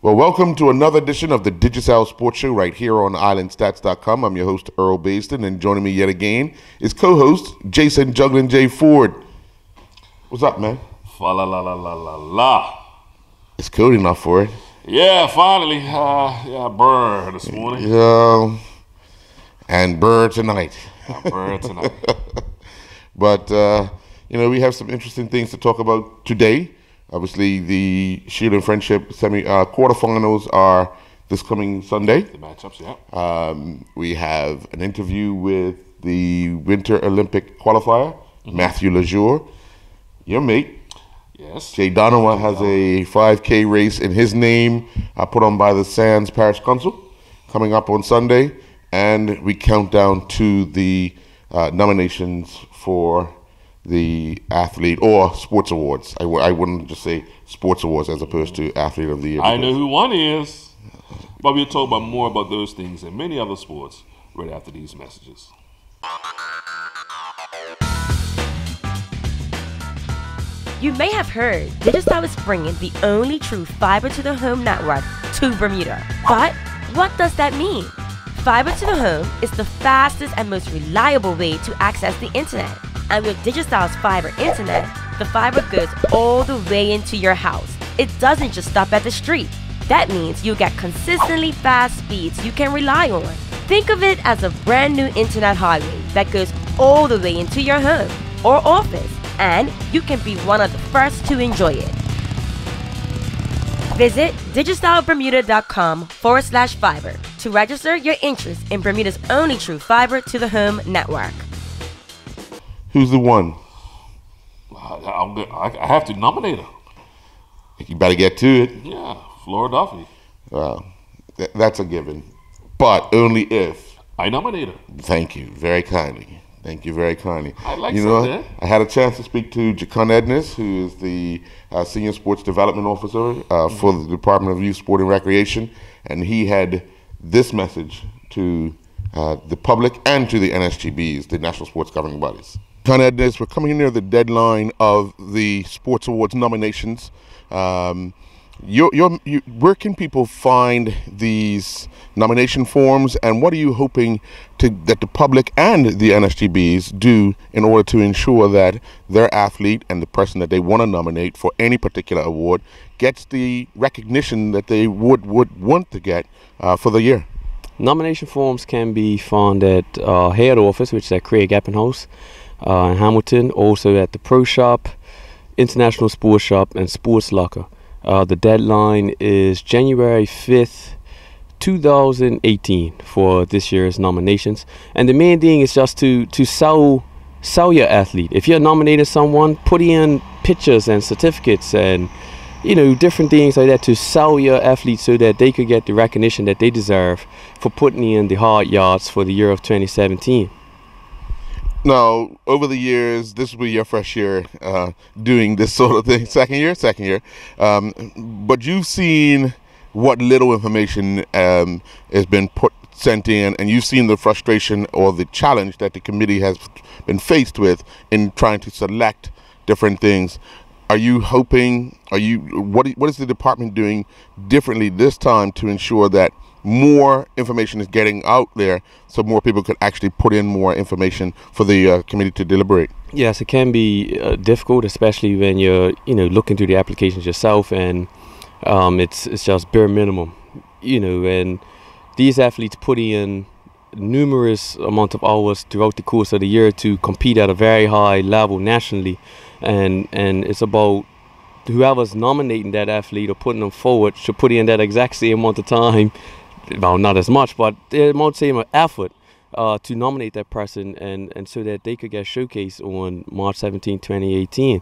Well, welcome to another edition of the Digicel Sports Show right here on IslandStats.com. I'm your host, Earl Baston, and joining me yet again is co-host Jason Juggling J. Ford. What's up, man? Fa la la la la la la. It's cold enough for it. Yeah, finally. Burr this morning. And Burr tonight. Burr tonight. But, we have some interesting things to talk about today. Obviously, the Shield and Friendship quarterfinals are this coming Sunday. The matchups, yeah. We have an interview with the Winter Olympic qualifier, Matthew Lejour, your mate. Yes. Jay Donowa has a 5K race in his name put on by the Sands Parish Council coming up on Sunday. And we count down to the nominations for the athlete or sports awards. I wouldn't just say sports awards as opposed to athlete of the year. I know who one is, but we'll talk about more about those things and many other sports right after these messages. You may have heard Digicel is bringing the only true fiber to the home network to Bermuda. But what does that mean? Fiber to the home is the fastest and most reliable way to access the internet. And with Digicel's fiber internet, the fiber goes all the way into your house. It doesn't just stop at the street. That means you get consistently fast speeds you can rely on. Think of it as a brand new internet highway that goes all the way into your home or office, and you can be one of the first to enjoy it. Visit digicelbermuda.com/fiber to register your interest in Bermuda's only true fiber to the home network. Who's the one? I have to nominate her. You better get to it. Yeah, Flora Duffy. That's a given, but only if. I nominate her. Thank you very kindly. Thank you very kindly. I like that. I had a chance to speak to Jacon Edness, who is the Senior Sports Development Officer for the Department of Youth, Sport and Recreation, and he had this message to the public and to the NSGBs, the National Sports Governing Bodies. Jacon Edness, we're coming near the deadline of the Sports Awards nominations. Where can people find these nomination forms, and what are you hoping that the public and the NSGBs do in order to ensure that their athlete and the person that they want to nominate for any particular award gets the recognition that they would want to get for the year? Nomination forms can be found at head office, which is at Craig Eppenhouse in Hamilton, also at the Pro Shop, International Sports Shop, and Sports Locker. The deadline is January 5th, 2018 for this year's nominations. And the main thing is just to sell your athlete. If you're nominating someone, put in pictures and certificates and different things like that to sell your athlete so that they could get the recognition that they deserve for putting in the hard yards for the year of 2017. Now, over the years, this will be your first year doing this sort of thing. Second year. But you've seen what little information has been sent in, and you've seen the frustration or the challenge that the committee has been faced with in trying to select different things. What is the department doing differently this time to ensure that more information is getting out there so more people could actually put in more information for the committee to deliberate? Yes, it can be difficult, especially when you're looking through the applications yourself, and it's just bare minimum, and these athletes put in numerous amount of hours throughout the course of the year to compete at a very high level nationally, and it's about whoever's nominating that athlete or putting them forward should put in that exact same amount of time. Well, not as much, but the amount same effort to nominate that person and so that they could get showcased on March 17, 2018.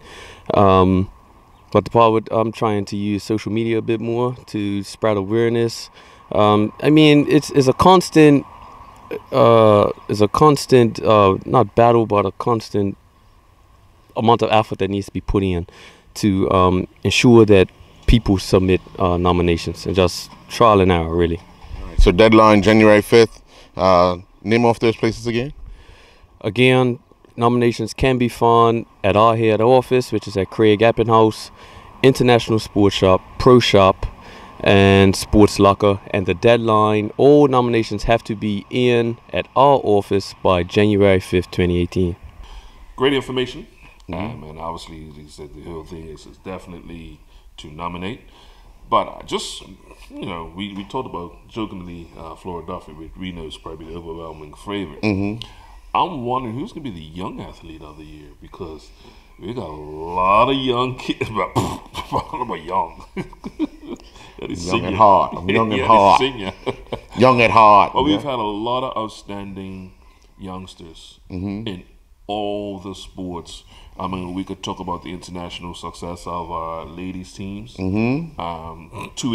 But the part I'm trying to use social media a bit more to spread awareness. It's a constant, not battle, but a constant amount of effort that needs to be put in to ensure that people submit nominations, and just trial and error, really. So deadline January 5th. Name off those places again. Again, nominations can be found at our head office, which is at Craig Eppenhouse, International Sports Shop, Pro Shop, and Sports Locker. And the deadline, all nominations have to be in at our office by January 5th, 2018. Great information. And obviously, as he said, the whole thing is definitely to nominate. But just, we talked about jokingly Flora Duffy, which we know is probably the overwhelming favorite. I'm wondering who's going to be the young athlete of the year, because we got a lot of young kids. About young. Young at heart. I'm young at heart. Young at heart. Well, we've had a lot of outstanding youngsters in all the sports. I mean, we could talk about the international success of our ladies teams, 2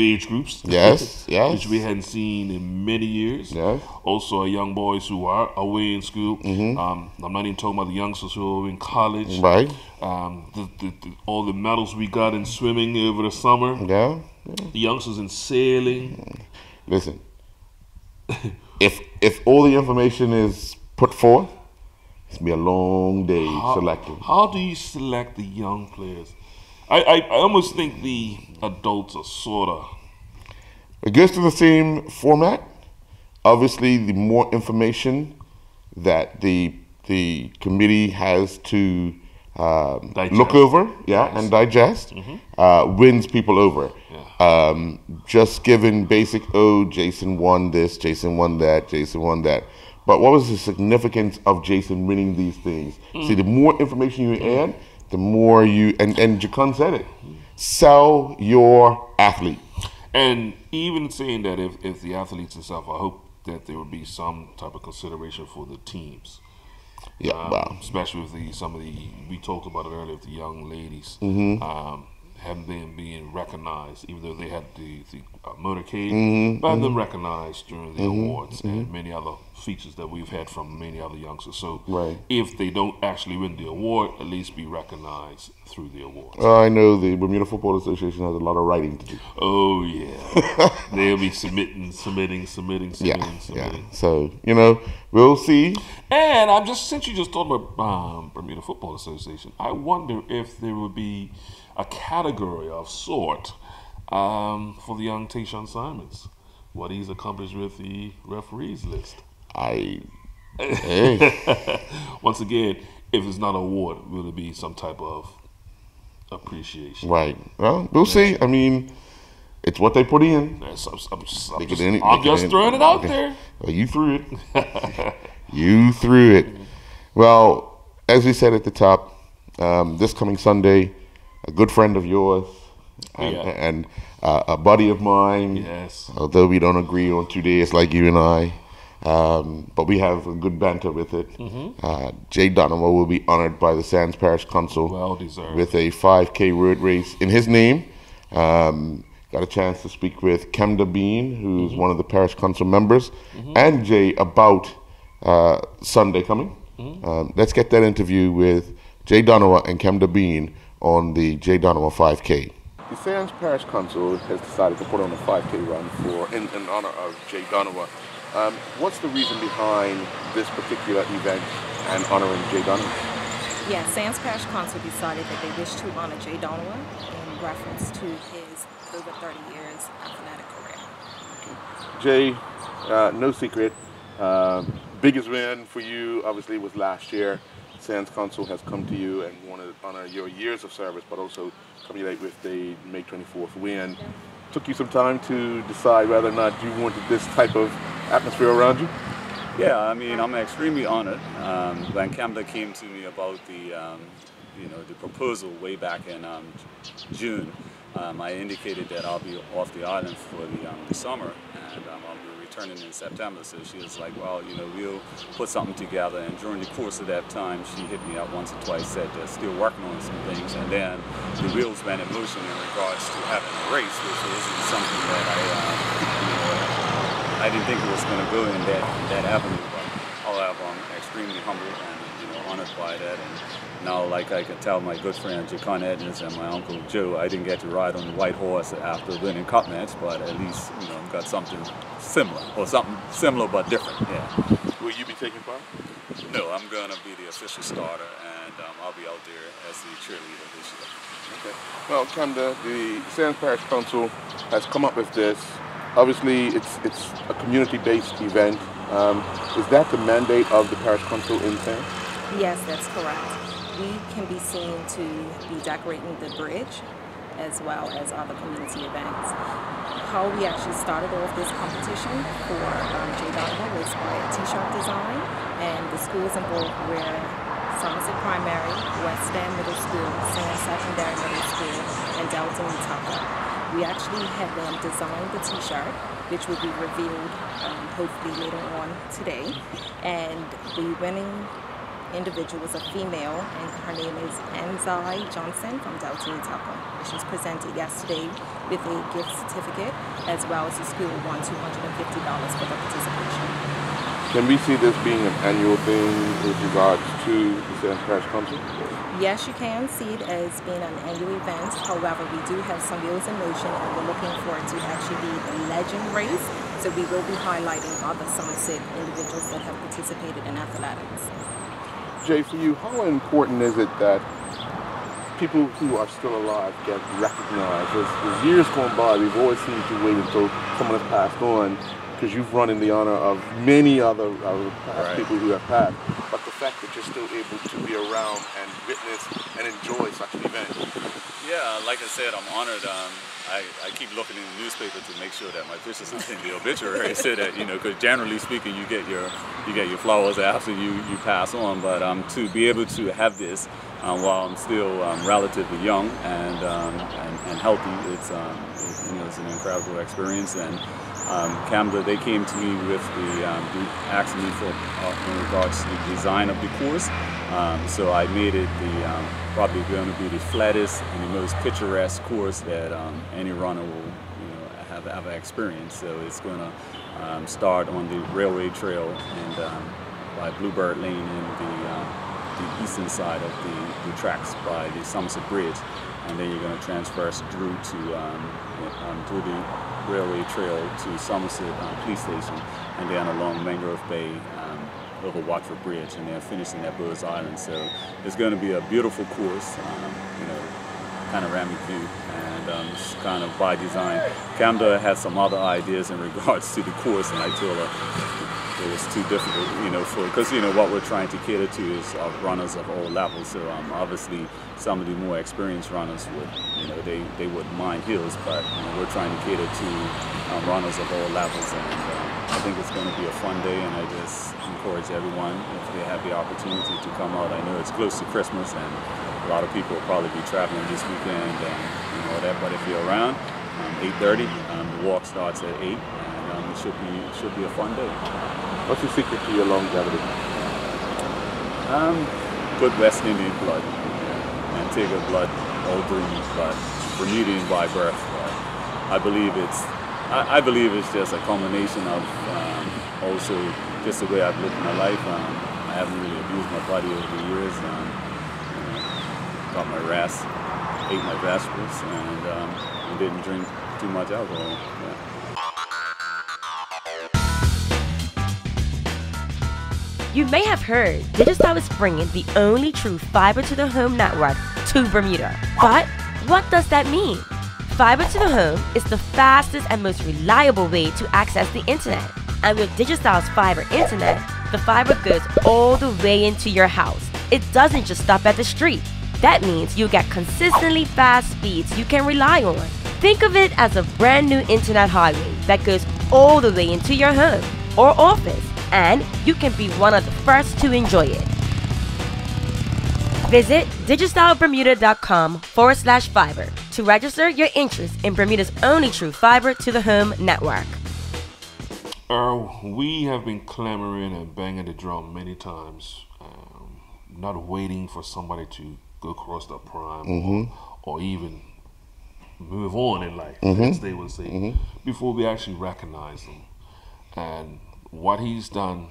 age groups, yes, which we hadn't seen in many years. Yes. Also, our young boys who are away in school. I'm not even talking about the youngsters who are in college. Right. All the medals we got in swimming over the summer. Yeah. The youngsters in sailing. Listen, if all the information is put forth, it's gonna be a long day selecting. How do you select the young players? I almost think the adults are sort of. It goes to the same format. Obviously, the more information that the committee has to look over, and digest, wins people over. Yeah. Just giving basic, Jason won this, Jason won that, Jason won that. But what was the significance of Jason winning these things? See, the more information you add, the more you, and Jacon said it, sell your athlete. And even saying that if the athletes themselves, I hope that there would be some type of consideration for the teams. Yeah, wow. Especially with we talked about it earlier, with the young ladies. Having them being recognized, even though they had the motorcade, but have them recognized during the awards and many other features that we've had from many other youngsters. So if they don't actually win the award, at least be recognized through the awards. I know the Bermuda Football Association has a lot of writing to do. Oh, yeah. They'll be submitting. Yeah. So, we'll see. And since you just talked about Bermuda Football Association, I wonder if there would be a category of sort for the young Tayshawn Simons, what he's accomplished with the referees list. Once again, if it's not an award, will it be some type of appreciation? Right. Well, we'll see. I mean, it's what they put in. I'm just throwing it out there. Well, you threw it. You threw it. Well, as we said at the top, this coming Sunday, a good friend of yours and a buddy of mine. Yes. Although we don't agree on 2 days like you and I, but we have a good banter with it. Jay Donovan will be honored by the Sands Parish Council with a 5K road race in his name. Got a chance to speak with Kemda Bean, who's one of the Parish Council members, and Jay about Sunday coming. Let's get that interview with Jay Donovan and Kemda Bean on the Jay Donovan 5K. The Sands Parish Council has decided to put on a 5K run in honor of Jay Donovan. What's the reason behind this particular event and honoring Jay Donovan? Yeah, Sands Parish Council decided that they wish to honor Jay Donovan in reference to his over 30 years athletic career. Jay, no secret, biggest win for you obviously was last year. Sands Council has come to you and wanted to honor your years of service, but also commemorate with the May 24th win. Took you some time to decide whether or not you wanted this type of atmosphere around you? Yeah, I mean, I'm extremely honored. When Kemda came to me about the proposal way back in June, I indicated that I'll be off the island for the summer, and I'll be returning in September. So she was like, well, we'll put something together. And during the course of that time, she hit me up once or twice, said they're still working on some things. And then the wheels went in motion in regards to having a race, which wasn't something that I didn't think it was going to go in that avenue. But however, I'm extremely humbled and honored by that. And now, like I can tell my good friend Jacon Edmonds and my uncle Joe, I didn't get to ride on the white horse after winning cup match, but at least I've got something similar, or something similar but different. Yeah. Will you be taking part? No, I'm going to be the official starter, and I'll be out there as the cheerleader this year. Okay. Well, Camda, the Sands Parish Council has come up with this. Obviously, it's a community-based event. Is that the mandate of the Parish Council in Sands? Yes, that's correct. We can be seen to be decorating the bridge as well as other community events. How we actually started off this competition for J. Donovan was by a t-shirt design, and the schools involved were Somerset Primary, West End Middle School, Sands Secondary Middle School, and Delta and Tucker. We actually had them design the t-shirt, which will be revealed hopefully later on today, and the winning individual was a female, and her name is Anzai Johnson from Deltine Tucker. She's presented yesterday with a gift certificate, as well as the school won $250 for the participation. Can we see this being an annual thing with regards to the Sands Parish Council? Yes, you can see it as being an annual event. However, we do have some wheels in motion, and we're looking for it to actually be the legend race. So we will be highlighting other Somerset individuals that have participated in athletics. Jay, for you, how important is it that people who are still alive get recognized? As years gone by, we've always seemed to wait until someone has passed on, because you've run in the honor of many other past people who have passed. But the fact that you're still able to be around and witness and enjoy such an event. Yeah, like I said, I'm honored. I keep looking in the newspaper to make sure that my picture's not in the obituary, so that, you know, because generally speaking, you get your flowers after you pass on. But to be able to have this while I'm still relatively young and healthy, it's an incredible experience. And Camda, they came to me with asking me for in regards to the design of the course. So I made it probably going to be the flattest and the most picturesque course that any runner will have ever experienced. So it's going to start on the railway trail and by Bluebird Lane in the eastern side of the tracks by the Somerset Bridge, and then you're going to transverse through the railway trail to Somerset Police Station, and then along Mangrove Bay over Watford Bridge, and then finishing at Birds Island. So it's going to be a beautiful course, panoramic view, and it's kind of by design. Camda had some other ideas in regards to the course, and I told her it was too difficult, because what we're trying to cater to is runners of all levels. So obviously some of the more experienced runners would, they wouldn't mind hills, but we're trying to cater to runners of all levels, and I think it's going to be a fun day, and I just encourage everyone, if they have the opportunity, to come out. I know it's close to Christmas, and a lot of people will probably be traveling this weekend, and all that. But if you're around, 8:30, the walk starts at 8, and it should be a fun day. What's the secret to your longevity? Good West Indian blood, and Antigua blood, all Dreamy blood, Bermudian by birth. I believe it's just a combination of also just the way I've lived my life. I haven't really abused my body over the years. Got my RAS, ate my vegetables, and didn't drink too much alcohol. Yeah. You may have heard Digistyle is bringing the only true fiber to the home network to Bermuda. But what does that mean? Fiber to the home is the fastest and most reliable way to access the internet. And with Digistyle's fiber internet, the fiber goes all the way into your house. It doesn't just stop at the street. That means you get consistently fast speeds you can rely on. Think of it as a brand new internet highway that goes all the way into your home or office, and you can be one of the first to enjoy it. Visit digistylebermuda.com/fiber to register your interest in Bermuda's only true fiber to the home network. We have been clamoring and banging the drum many times, not waiting for somebody to go across the prime or even move on in life, as they would say, before we actually recognize them. And what he's done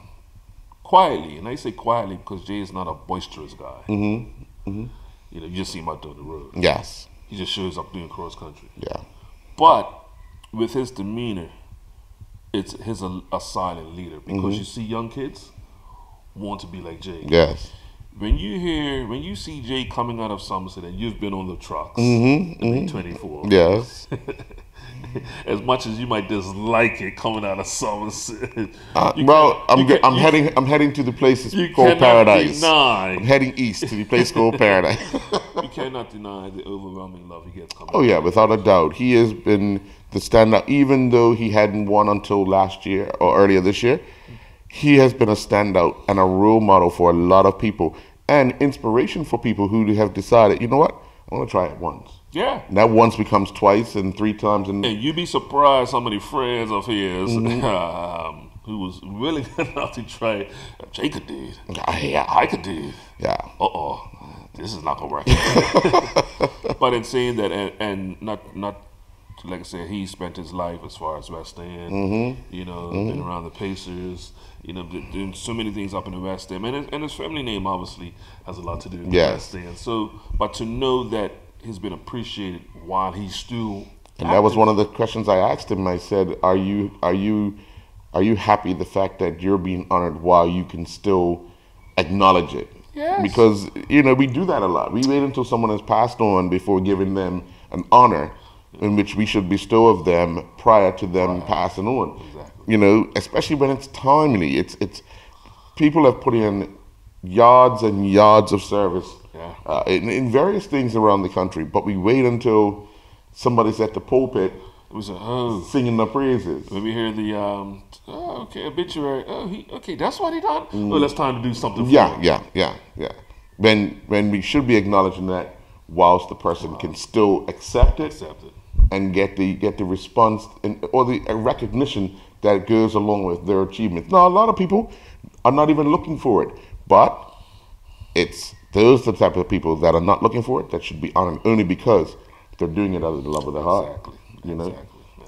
quietly, and I say quietly because Jay is not a boisterous guy. You just see him out there on the road. Yes. He just shows up doing cross country. Yeah. But with his demeanor, he's a silent leader, because you see young kids want to be like Jay. Yes. when you see Jay coming out of Somerset and you've been on the trucks, Mm-hmm. the 24. Yes. As much as you might dislike it coming out of Somerset, I'm heading to the place you called cannot Paradise. deny. I'm heading east to the place called Paradise. You cannot deny the overwhelming love he gets coming. Oh yeah, without a doubt, he has been the standout. Even though he hadn't won until last year or earlier this year, he has been a standout and a role model for a lot of people and inspiration for people who have decided, you know what, I'm gonna try it once. Yeah. And that once becomes twice and three times. And you'd be surprised how many friends of his Mm-hmm. who was willing enough to try it. Jay could do it. Yeah. I could do it. Yeah. This is not gonna work. But in saying that, and not like I said, he spent his life as far as West End. Mm-hmm. You know, been around the Pacers. You know, doing so many things up in the West End, and his family name obviously has a lot to do with the Yes. West End. So, but to know that he's been appreciated while he's still. And that was one of the questions I asked him. I said, "Are you happy the fact that you're being honored while you can still acknowledge it?" Yes. Because we do that a lot. We wait until someone has passed on before giving them an honor, in which we should bestow of them prior to them passing on. Exactly. Especially when it's timely. It's people have put in yards and yards of service in various things around the country, but we wait until somebody's at the pulpit It was singing the praises. when we hear the obituary. That's what he done. Well, it's time to do something. For him. Yeah. When we should be acknowledging that, whilst the person can still accept it and get the response or the recognition that goes along with their achievements. Now, a lot of people are not even looking for it, but it's those the type of people that are not looking for it that should be honored only because they're doing it out of the love of their heart. Exactly.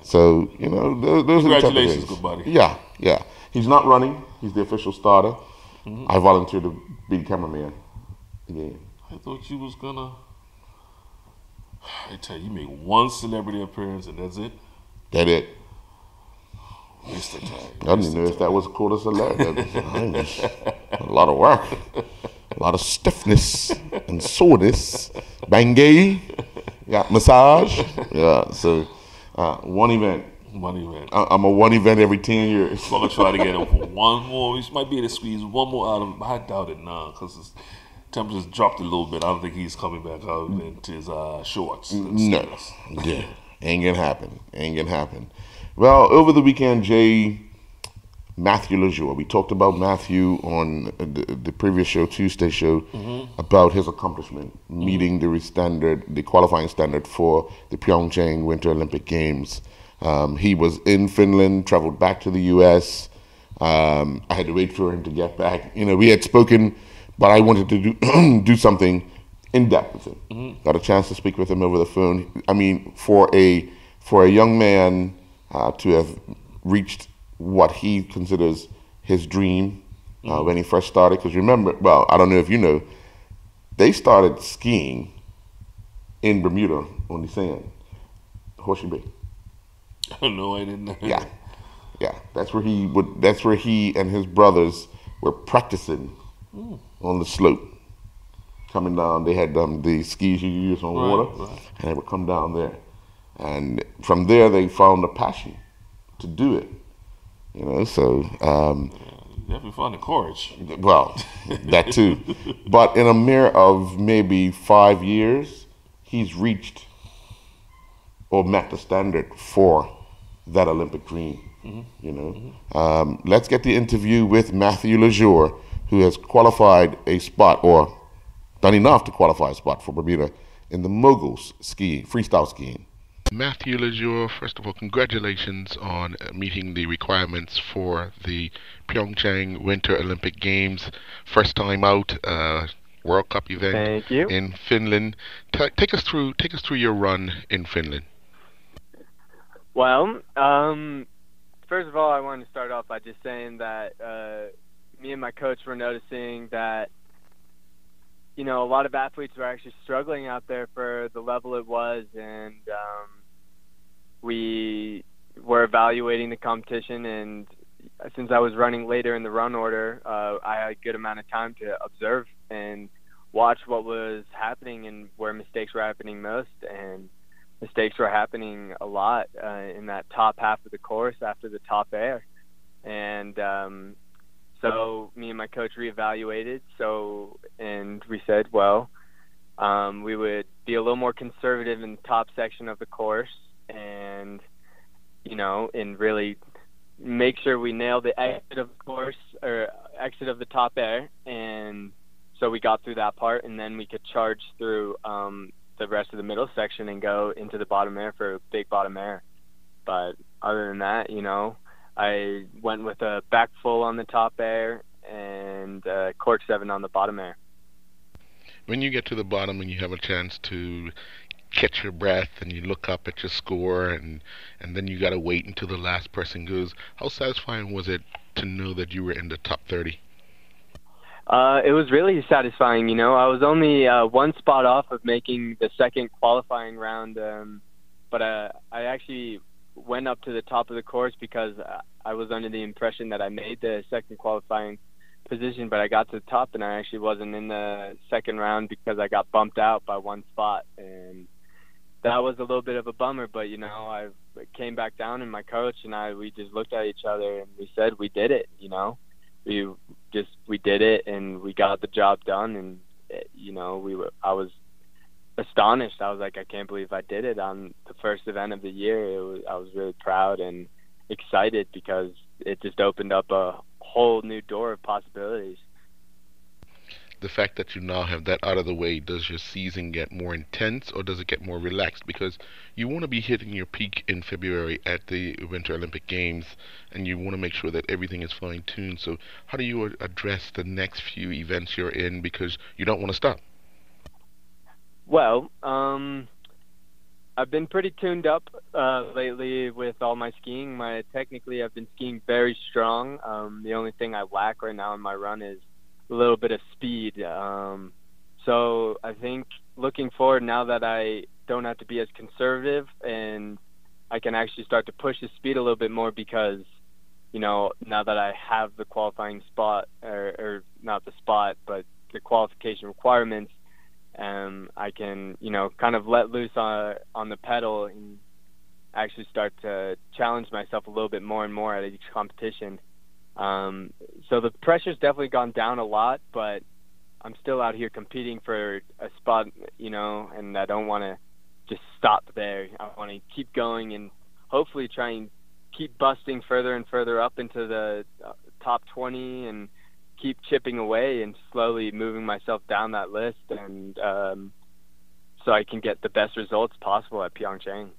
So those are the type of Congratulations, things. good buddy. Yeah. He's not running. He's the official starter. I volunteered to be cameraman again. I thought you was gonna. I tell you, you made one celebrity appearance and that's it. That it. Mr. Tag. I don't even know if that was called a celebrity. A lot of work. A lot of stiffness and soreness. Bangay. Yeah, massage. Yeah, so one event. One event. I'm a one event every 10 years. I'm gonna try to get him for one more. We might be able to squeeze one more out of him. I doubt it now because his temperature's dropped a little bit. I don't think he's coming back out into his shorts. No. Yeah. Ain't gonna happen. Well, over the weekend, Jay, Matthew Lejour. We talked about Matthew on the previous show, Tuesday show, about his accomplishment, meeting the qualifying standard for the Pyeongchang Winter Olympic Games. He was in Finland, traveled back to the U.S. I had to wait for him to get back. We had spoken, but I wanted to do something in depth with him. Got a chance to speak with him over the phone. I mean, for a young man to have reached what he considers his dream when he first started, because remember, well, I don't know if you know, they started skiing in Bermuda on the sand, Horseshoe Bay. No, I didn't know. Yeah. That's where he and his brothers were practicing on the slope. Coming down, they had the skis you use on water, and they would come down there. And from there, they found a passion to do it. So definitely found the courage. Well, that too. But in a matter of maybe 5 years, he's reached or met the standard for that Olympic dream. Let's get the interview with Matthew Lejour, who has qualified a spot or done enough to qualify a spot for Bermuda in the moguls skiing, freestyle skiing. Matthew Lejour, first of all, congratulations on meeting the requirements for the Pyeongchang Winter Olympic Games. First time out, World Cup event. Thank you. In Finland. Take us through your run in Finland. Well, first of all, I wanted to start off by just saying that me and my coach were noticing that a lot of athletes were actually struggling out there for the level it was, and we were evaluating the competition, and since I was running later in the run order, I had a good amount of time to observe and watch what was happening and where mistakes were happening most. And mistakes were happening a lot in that top half of the course after the top air. And so me and my coach reevaluated. And we said, well, we would be a little more conservative in the top section of the course, and and really make sure we nail the exit of the course, or exit of the top air. And so we got through that part, and then we could charge through the rest of the middle section and go into the bottom air for a big bottom air. But other than that, I went with a back full on the top air and cork 7 on the bottom air. When you get to the bottom and you have a chance to catch your breath and you look up at your score, and then you got to wait until the last person goes, how satisfying was it to know that you were in the top 30? It was really satisfying. I was only one spot off of making the second qualifying round, but I actually went up to the top of the course because I was under the impression that I made the second qualifying position, but I got to the top and I actually wasn't in the second round because I got bumped out by one spot, and that was a little bit of a bummer. But I came back down, and my coach and we just looked at each other and we said we did it. We did it, and we got the job done. And I was astonished. I was like, I can't believe I did it on the first event of the year. I was really proud and excited because it just opened up a whole new door of possibilities. The fact that you now have that out of the way, does your season get more intense or does it get more relaxed? Because you want to be hitting your peak in February at the Winter Olympic Games, and you want to make sure that everything is fine-tuned. So how do you address the next few events you're in, because you don't want to stop? Well, I've been pretty tuned up lately with all my skiing. Technically, I've been skiing very strong. The only thing I lack right now in my run is a little bit of speed. So I think looking forward, now that I don't have to be as conservative and I can actually start to push the speed a little bit more, because now that I have the qualifying spot, or not the spot, but the qualification requirements, I can, kind of let loose on the pedal and actually start to challenge myself a little bit more and more at each competition. So the pressure's definitely gone down a lot, but I'm still out here competing for a spot, and I don't want to just stop there. I want to keep going and hopefully try and keep busting further and further up into the top 20 and keep chipping away and slowly moving myself down that list, and so I can get the best results possible at Pyeongchang.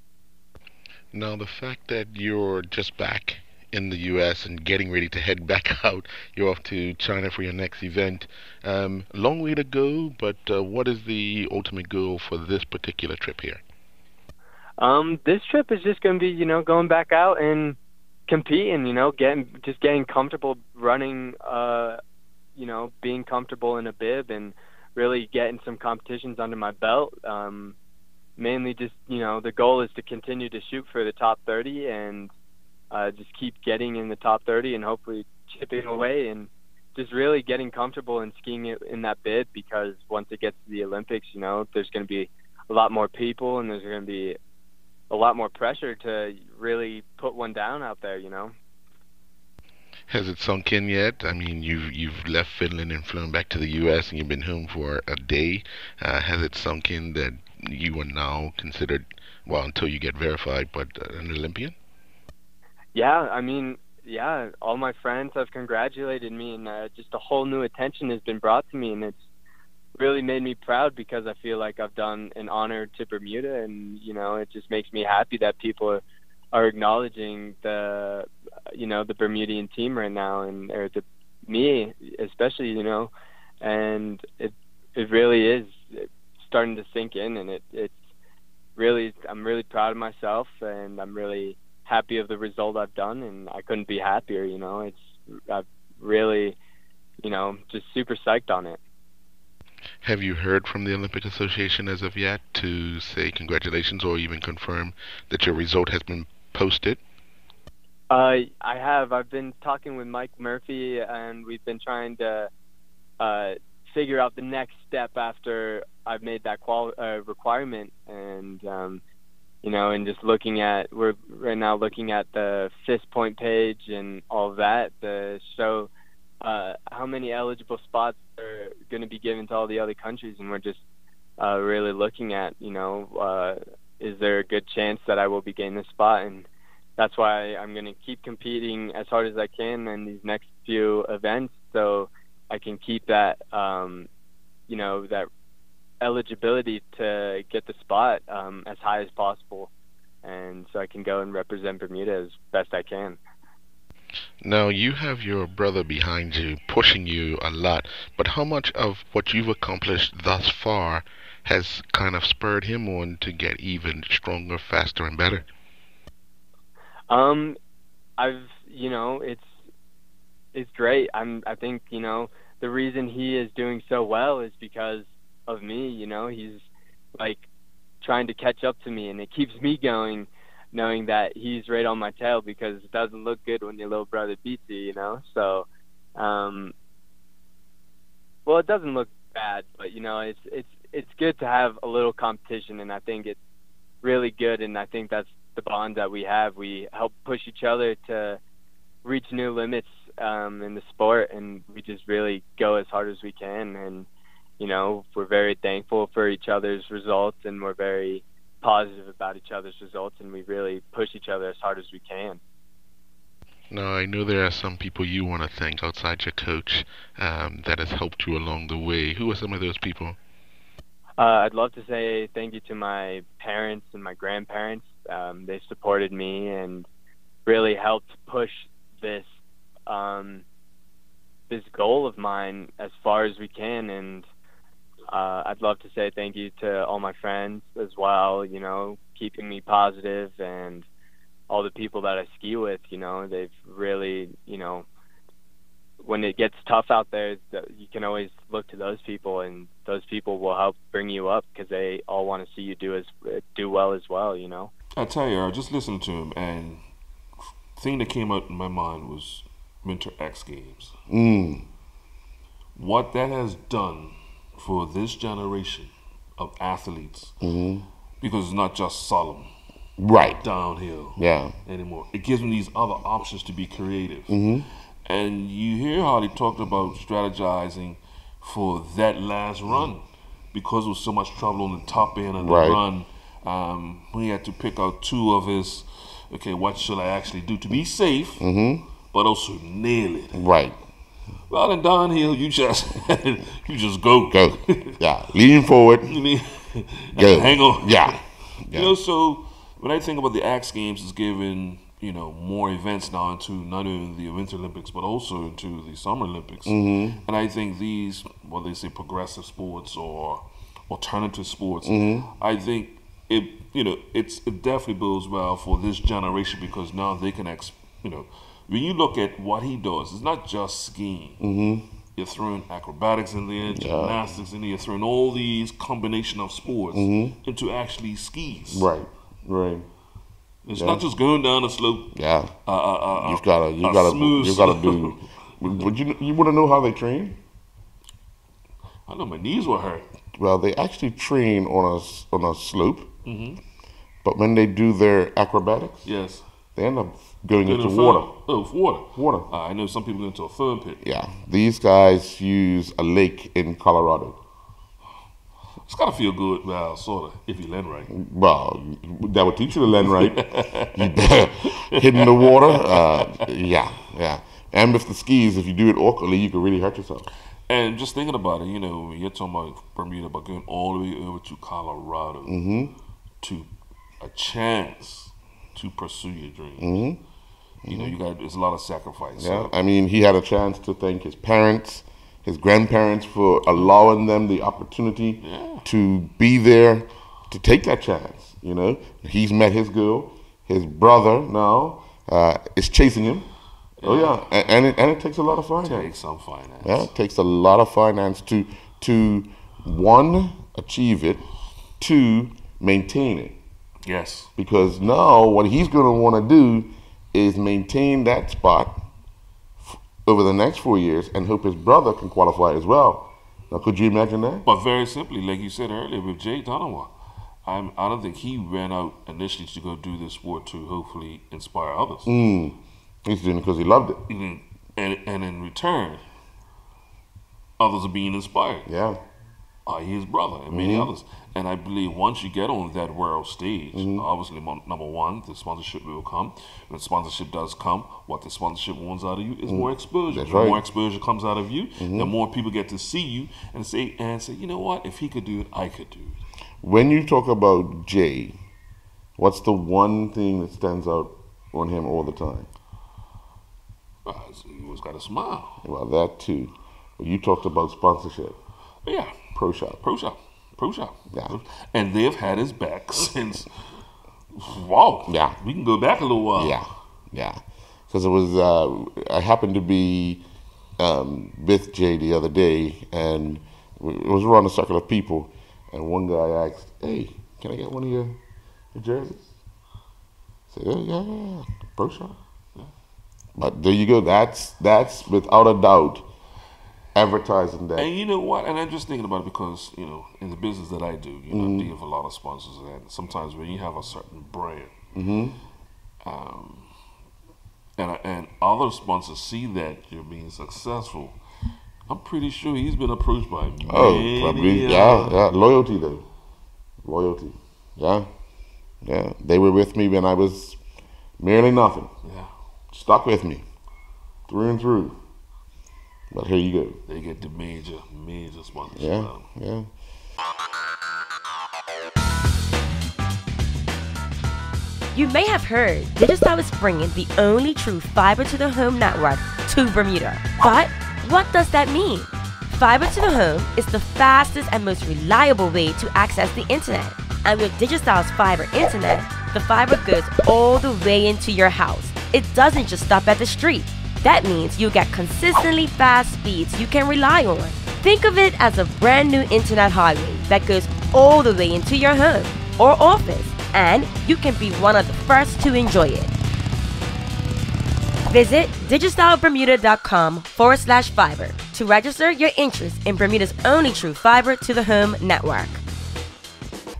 Now, the fact that you're just back in the U.S. and getting ready to head back out, you're off to China for your next event. Long way to go, but what is the ultimate goal for this particular trip here? This trip is just going to be, going back out and competing, getting comfortable running, being comfortable in a bib and really getting some competitions under my belt. Mainly just, the goal is to continue to shoot for the top 30 and just keep getting in the top 30 and hopefully chipping away and just really getting comfortable and skiing it in that bib, because once it gets to the Olympics, there's going to be a lot more people and there's going to be a lot more pressure to really put one down out there, Has it sunk in yet? I mean, you've left Finland and flown back to the U.S. and you've been home for a day. Has it sunk in that you are now considered, well, until you get verified, but an Olympian? Yeah, all my friends have congratulated me, and just a whole new attention has been brought to me, and it's really made me proud, because I feel like I've done an honor to Bermuda, and it just makes me happy that people are acknowledging the Bermudian team right now, and me especially, and it really is starting to sink in, and it's really, I'm really proud of myself, and I'm really happy of the result I've done, and I couldn't be happier. I've really, just super psyched on it. Have you heard from the Olympic Association as of yet to say congratulations or even confirm that your result has been posted? I have. I've been talking with Mike Murphy, and we've been trying to figure out the next step after I've made that requirement. And and just we're right now looking at the FIS point page and all of that to show how many eligible spots are going to be given to all the other countries, and we're just really looking at, is there a good chance that I will be getting this spot? And that's why I'm going to keep competing as hard as I can in these next few events, so I can keep that, that eligibility to get the spot as high as possible, and so I can go and represent Bermuda as best I can. Now, you have your brother behind you, pushing you a lot, but how much of what you've accomplished thus far has kind of spurred him on to get even stronger, faster, and better? It's great. I think, the reason he is doing so well is because of me. He's like trying to catch up to me, and it keeps me going, knowing that he's right on my tail, because it doesn't look good when your little brother beats you, So, it doesn't look bad, but it's good to have a little competition, and I think it's really good, and I think that's the bond that we have. We help push each other to reach new limits in the sport, and we just really go as hard as we can. And we're very thankful for each other's results, and we're very positive about each other's results, and we really push each other as hard as we can. Now, I know there are some people you want to thank outside your coach that has helped you along the way. Who are some of those people? I'd love to say thank you to my parents and my grandparents. They supported me and really helped push this this goal of mine as far as we can. And I'd love to say thank you to all my friends as well, keeping me positive, and all the people that I ski with. They've really, when it gets tough out there, you can always look to those people, and those people will help bring you up, because they all want to see you do well as well. I tell you, I just listened to him, and the thing that came out in my mind was Winter X Games. What that has done for this generation of athletes, because it's not just solemn, right, downhill, anymore. It gives them these other options to be creative. And you hear how they talked about strategizing for that last run, because there was so much trouble on the top end of the run. We had to pick out two of his, what should I actually do to be safe, but also nail it. Right. Well, in downhill, you just go. Go. Yeah. Leaning forward. Go. Hang on. Yeah. So when I think about the X Games, it's given, more events now into not only the Winter Olympics, but also into the Summer Olympics. And I think these, what they say, progressive sports or alternative sports, I think it definitely bodes well for this generation, because now they can, when you look at what he does, it's not just skiing. You're throwing acrobatics in there, gymnastics in there, you're throwing all these combination of sports into actually skis. Right. It's not just going down a slope. Yeah. You gotta do. Would you want to know how they train? I know my knees were hurt. Well, they actually train on a slope, but when they do their acrobatics, they end up going into water. Water. I know some people go into a fern pit. Yeah. These guys use a lake in Colorado. It's got to feel good, well, sort of, if you land right. Well, that would teach you to land right. Hitting the water, yeah. And with the skis, if you do it awkwardly, you can really hurt yourself. And just thinking about it, you're talking about Bermuda, but going all the way over to Colorado to a chance to pursue your dreams. There's a lot of sacrifice. Yeah, I mean, he had a chance to thank his parents, his grandparents, for allowing them the opportunity to be there, to take that chance. He's met his girl. His brother now is chasing him. And it takes a lot of finance. It takes some finance. Yeah, it takes a lot of finance to one, achieve it, two, maintain it. Yes. Because now what he's going to want to do is maintain that spot over the next 4 years, and hope his brother can qualify as well. Now, could you imagine that? But very simply, like you said earlier with Jay Donovan, I don't think he ran out initially to go do this sport to hopefully inspire others. He's doing it because he loved it. And in return, others are being inspired. Yeah. His brother and many others. And I believe once you get on that world stage, obviously, number one, the sponsorship will come. When sponsorship does come, what the sponsorship wants out of you is more exposure. That's The right. more exposure comes out of you, the more people get to see you and say, you know what, if he could do it, I could do it. When you talk about Jay, what's the one thing that stands out on him all the time? He always got a smile. Well, that too. You talked about sponsorship. Yeah. Pro Shop. Yeah. And they've had his back since, wow. Yeah. We can go back a little while. Yeah. Because it was, I happened to be with Jay the other day, and it was around a circle of people, and one guy asked, "Hey, can I get one of your jerseys?" I said, yeah, Pro Shop. Yeah. But there you go. That's without a doubt advertising that. And you know what? And I'm just thinking about it because, in the business that I do, I deal with a lot of sponsors, and sometimes when you have a certain brand, and other sponsors see that you're being successful, I'm pretty sure he's been approached by many. Probably, yeah. Loyalty, though. Loyalty. Yeah. They were with me when I was merely nothing. Yeah. Stuck with me through and through. But here you go. They get the major sponsorship. Yeah. You may have heard Digistyle is bringing the only true fiber to the home network to Bermuda. But what does that mean? Fiber to the home is the fastest and most reliable way to access the internet. And with Digistyle's fiber internet, the fiber goes all the way into your house. It doesn't just stop at the street. That means you get consistently fast speeds you can rely on. Think of it as a brand new internet highway that goes all the way into your home or office, and you can be one of the first to enjoy it. Visit digistylebermuda.com/fiber to register your interest in Bermuda's only true fiber to the home network.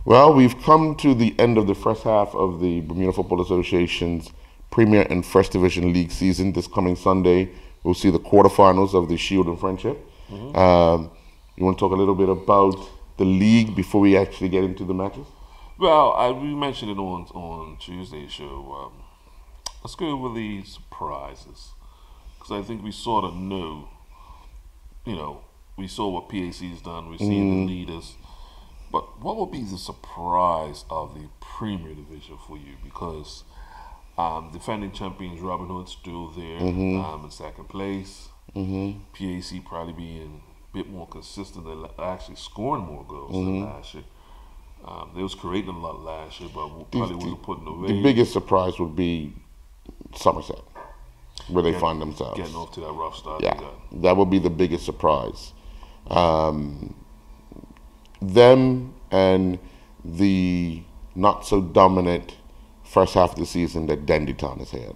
Well, we've come to the end of the first half of the Bermuda Football Association's Premier and First Division League season. This coming Sunday, we'll see the quarterfinals of the Shield and Friendship. You want to talk a little bit about the league before we actually get into the matches? Well, we mentioned it on Tuesday's show. Let's go over the surprises, because I think we sort of know. We saw what PAC's done. We've seen the leaders. But what would be the surprise of the Premier Division for you? Because defending champions Robin Hood still there in second place. PAC probably being a bit more consistent than actually scoring more goals than last year. They was creating a lot last year, but probably wasn't putting away. The biggest surprise would be Somerset, where they find themselves. Getting off to that rough start. Yeah, that would be the biggest surprise. Them and the not so dominant first half of the season that Dandytown has had.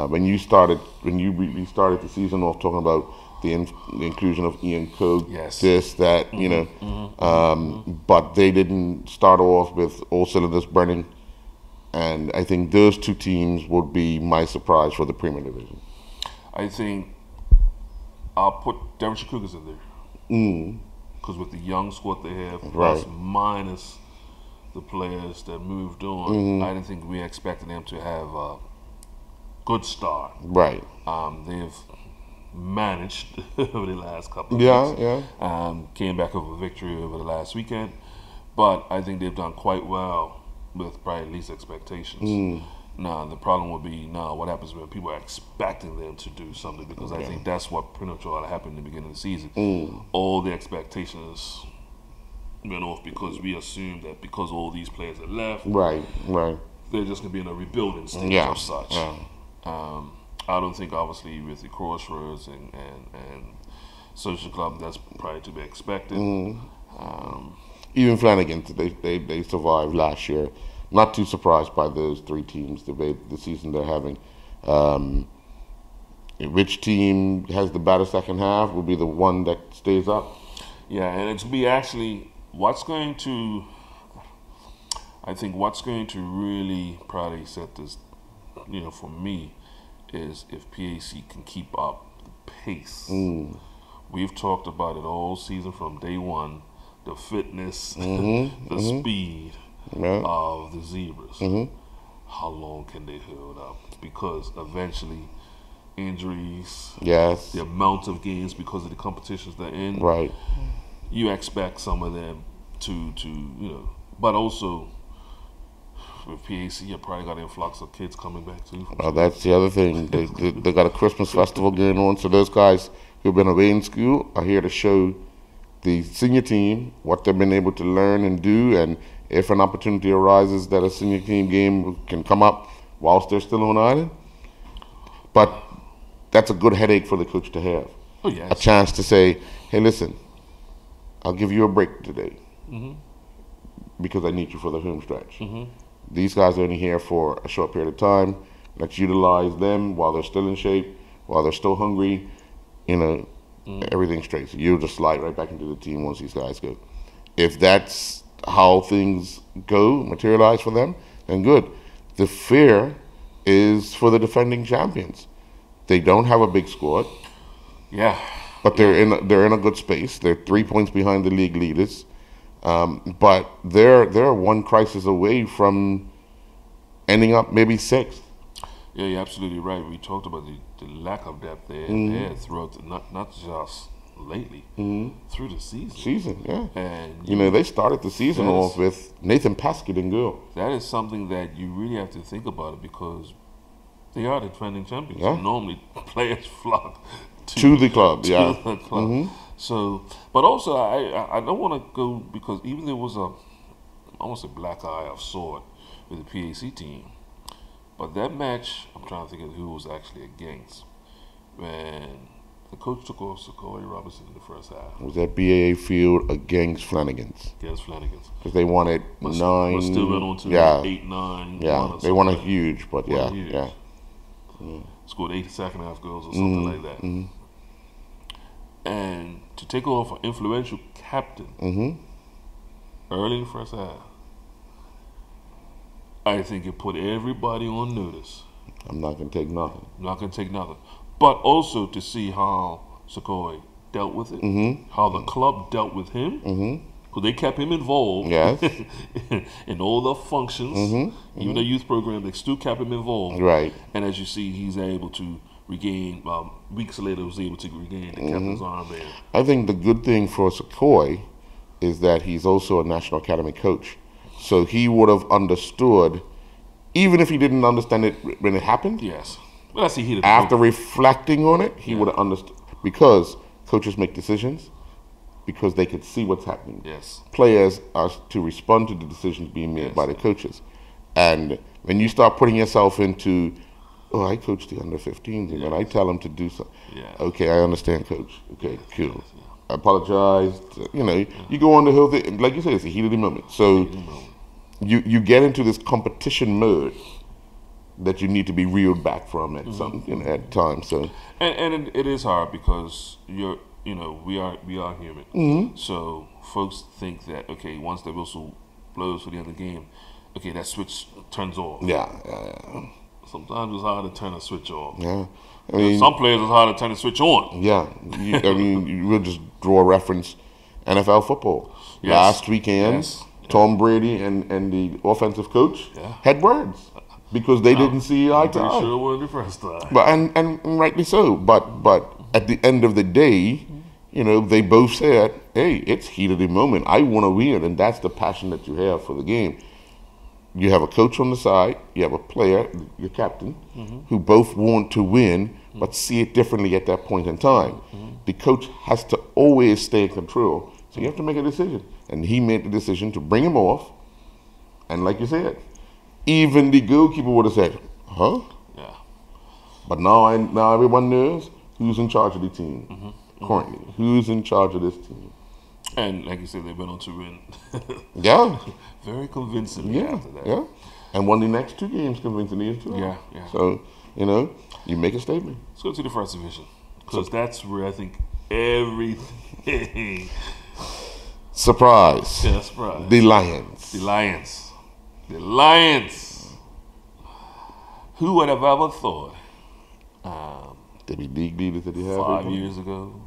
When we started the season off talking about the inclusion of Ian Cook, this, that, but they didn't start off with all cylinders burning, and I think those two teams would be my surprise for the Premier Division. I think I'll put Devonshire Cougars in there, because with the young squad they have, plus minus the players that moved on, I didn't think we expected them to have a good start. Right. They've managed over the last couple of weeks. Came back with a victory over the last weekend, but I think they've done quite well with probably least expectations. Now, the problem will be what happens when people are expecting them to do something, because I think that's what pretty much all happened in the beginning of the season. All the expectations went off because we assumed that because all these players had left, they're just going to be in a rebuilding stage of such. I don't think, obviously, with the Crossroads and Social Club, that's probably to be expected. Even Flanagan, they survived last year. Not too surprised by those three teams, the season they're having. Which team has the better second half will be the one that stays up. Yeah, and it's be actually what's going to. I think what's going to really probably set this, for me, is if PAC can keep up the pace. We've talked about it all season from day one, the fitness, the speed of the Zebras. How long can they hold up? Because eventually, injuries, the amount of games because of the competitions they're in, Right. you expect some of them to but also with PAC, you probably got an influx of kids coming back too. That's the other thing. They got a Christmas festival going on, so those guys who've been away in school are here to show the senior team what they've been able to learn and do, and if an opportunity arises that a senior team game can come up whilst they're still on island. But that's a good headache for the coach to have. Oh, yes. A chance to say, hey, listen, I'll give you a break today because I need you for the home stretch. These guys are only here for a short period of time. Let's utilize them while they're still in shape, while they're still hungry, everything straight. So you'll just slide right back into the team once these guys go. If that's how things materialize for them, then good. The fear is for the defending champions. They don't have a big squad. Yeah. But they're in a good space. They're 3 points behind the league leaders. But they're one crisis away from ending up maybe sixth. Yeah, you're absolutely right. We talked about the lack of depth there throughout not just lately, through the season. Yeah. And they started the season off with Nathan Paskett in goal. That is something that you really have to think about it because they are the defending champions. Yeah. So normally players flock to the club. to the club. So, but also I don't want to go because even there was almost a black eye of sort with the PAC team. But that match, I'm trying to think of who was actually against. When the coach took off Sequoia Robinson in the first half. It was at BAA Field against Flanagan's. Against Flanagan's. Because they wanted 9. Still went on to 8-9. Yeah, they won a huge, but huge. yeah. Scored 8 second half goals or something like that. And to take off an influential captain early in the first half, I think it put everybody on notice. I'm not going to take nothing. But also to see how Sequoia dealt with it, how the club dealt with him, because they kept him involved in all the functions, even the youth program, they still kept him involved. Right. And as you see, he's able to regain, weeks later, was able to regain the captain's armband. I think the good thing for Sequoia is that he's also a National Academy coach. So he would have understood, even if he didn't understand it when it happened. Yes. But that's he after reflecting on it, he would have understood. Because coaches make decisions because they could see what's happening. Yes. Players are to respond to the decisions being made by the coaches. And when you start putting yourself into, I coach the under-15 team, and I tell them to do something. Yeah. Okay, I understand, coach. Okay, cool. I apologize. You go on the hill. Like you said, it's a heat of the moment. So you get into this competition mode that you need to be reeled back from at some at times. So and it is hard because we are human. So folks think that once the whistle blows for the other game, that switch turns off. Yeah. Sometimes it's hard to turn a switch off. Yeah. Some players it's hard to turn a switch on. Yeah. You will just draw a reference. NFL football. Yes. Last weekend, Tom Brady and the offensive coach had words because they didn't see eye to eye. I'm sure it wasn't the first time. But and rightly so. But at the end of the day, they both said, "Hey, it's heat of the moment. I want to win," and that's the passion that you have for the game. You have a coach on the side, you have a player, your captain, who both want to win, but see it differently at that point in time. The coach has to always stay in control, so you have to make a decision. And he made the decision to bring him off, and like you said, even the goalkeeper would have said, "Huh?" Yeah. But now everyone knows who's in charge of the team currently. Who's in charge of this team? And like you said, they went on to win. Yeah. Very convincingly after that. Yeah. And won the next 2 games convincingly as well. Yeah. So, you make a statement. Let's go to the first division. Because that's where I think everything Surprise. Yeah, surprise. The Lions. The Lions. The Lions. Who would have ever thought They be league leaders that they have. 5 years ago,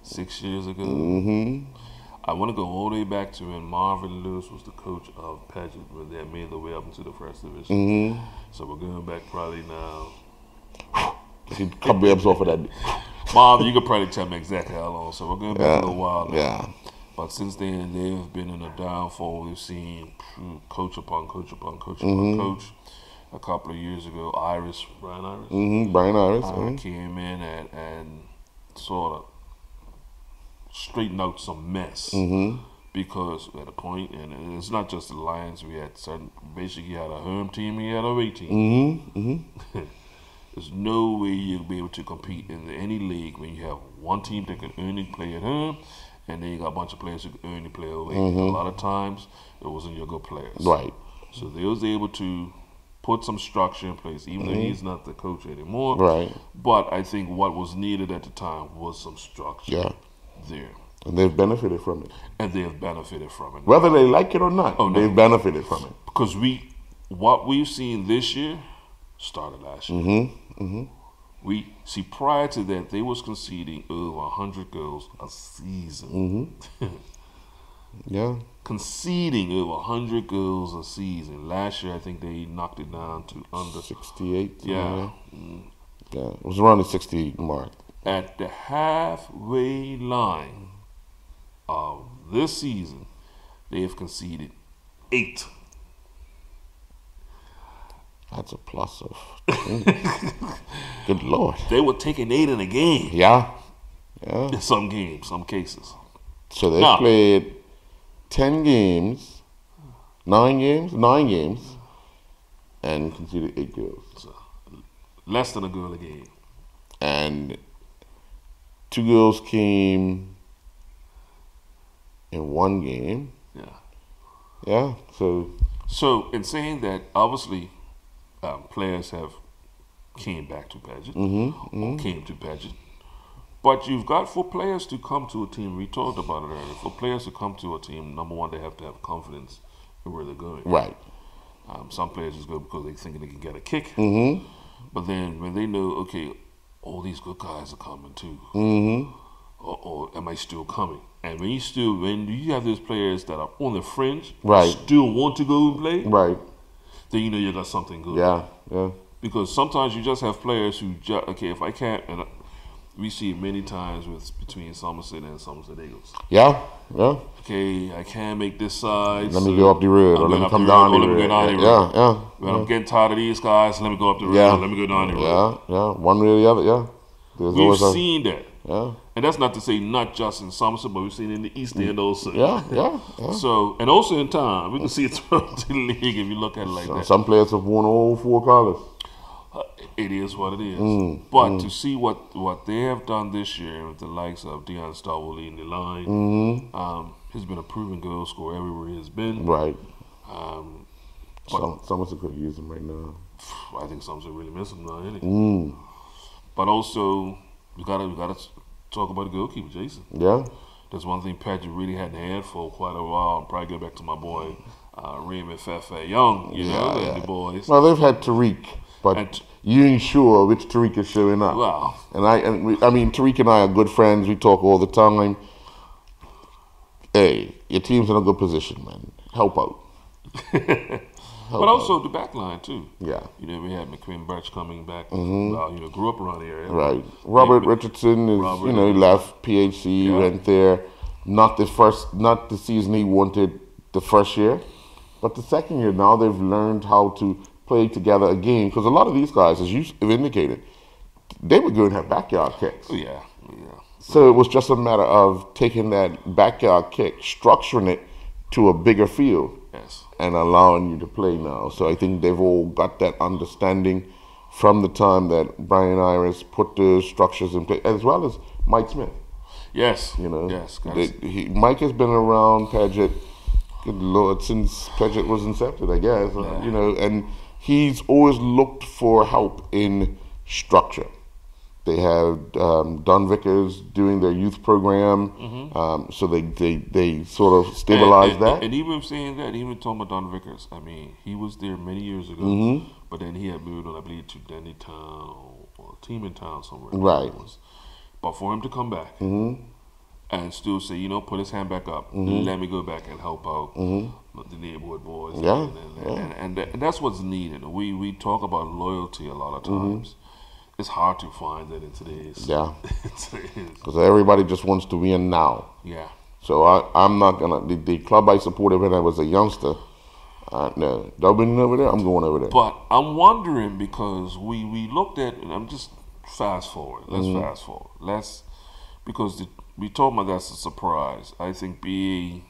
6 years ago? Mm-hmm. I want to go all the way back to when Marvin Lewis was the coach of Paget when they made their way up into the first division. Mm-hmm. So we're going back probably now. He cobwebs off of that. Marvin, you could probably tell me exactly how long. So we're going back a little while now. Yeah. But since then, they've been in a downfall. We've seen coach upon coach upon coach Mm-hmm. upon coach. A couple of years ago, Brian Iris, Mm-hmm. Brian Iris. came in and sort of straighten out some mess because at a point, and it's not just the Lions. We had basically had a home team, we had a away team. There's no way you'll be able to compete in any league when you have one team that can only play at home, and then you got a bunch of players who can only play away. A lot of times, it wasn't your good players. Right. So they was able to put some structure in place, even though he's not the coach anymore. Right. But I think what was needed at the time was some structure there. And they've benefited from it. And they have benefited from it. Whether they like it or not, they've benefited from it. Because what we've seen this year started last year. We see prior to that, they was conceding over 100 goals a season. Yeah. Conceding over 100 goals a season. Last year, I think they knocked it down to under 68. Yeah. Yeah. It was around the 60 mark. At the halfway line of this season, they have conceded 8. That's a plus of. Good Lord. They were taking 8 in a game. Yeah. Yeah. In some games, some cases. So they played 10 games, 9 games, and conceded 8 goals. So, less than a goal a game. And 2 goals came in 1 game. Yeah. Yeah. So in saying that, obviously, players have came back to Paget, or came to Paget. But you've got for players to come to a team, we talked about it earlier, for players to come to a team, number one, they have to have confidence in where they're going. Right. Some players just go because they think they can get a kick. But then when they know, okay, all these good guys are coming too, or am I still coming? And when you have those players that are on the fringe, still want to go and play, then you know you got something good. Yeah. Because sometimes you just have players who okay, if I can't, and we see it many times between Somerset and Somerset Eagles. Yeah. Okay, I can't make this side. Let me go up the road, or let me come down the road. Yeah. When I'm getting tired of these guys, let me go up the road. Or let me go down the road. Yeah. One way or the other. Yeah. We've seen that. Yeah. And that's not to say not just in Somerset, but we've seen it in the East End also. Yeah. So, and also in time, we can see it throughout the league if you look at it like that. Some players have won all 4 colors. It is what it is. But to see what they have done this year with the likes of Deion Starwell leading the line, he's been a proven goal scorer everywhere he's been. Right. Somerset could use him right now. I think Somerset really miss him now, isn't he? But also, we gotta talk about the goalkeeper, Jason. Yeah. That's one thing Patrick really hadn't had for quite a while. I'll probably go back to my boy Raymond Fefe Young, and the boys. Well, they've had Tariq, but you ain't sure which Tariq is showing up. Wow. I mean, Tariq and I are good friends. We talk all the time. Hey, your team's in a good position, man. Help out. But also the back line too. Yeah. We had McQueen Birch coming back. Grew up around the area. Right. Robert Richardson is, he left PHC, went there. Not the season he wanted the first year, but the second year. Now they've learned how to play together again. Because a lot of these guys, as you have indicated, they were going to have backyard kicks. Oh, yeah. So it was just a matter of taking that backyard kick, structuring it to a bigger field. Yes. And allowing you to play now. So I think they've all got that understanding from the time that Brian Iris put the structures in place, as well as Mike Smith. Yes. Yes. Mike has been around Paget, good Lord, since Paget was incepted, I guess. And he's always looked for help in structure. They have Don Vickers doing their youth program, so they sort of stabilize that. And even saying that, even talking about Don Vickers, I mean, he was there many years ago, but then he had moved on, I believe, to Denny Town or Team in Town somewhere. Right. But for him to come back and still say, you know, put his hand back up, let me go back and help out the neighborhood boys. Yeah. And that's what's needed. We talk about loyalty a lot of times. It's hard to find that in today's. Yeah. Because everybody just wants to win now. Yeah. So I'm not going to, the club I supported when I was a youngster, no, they're winning over there, I'm going over there. But I'm wondering because we looked at, and I'm just fast forward. Let's fast forward. Because we told me that's a surprise. I think BA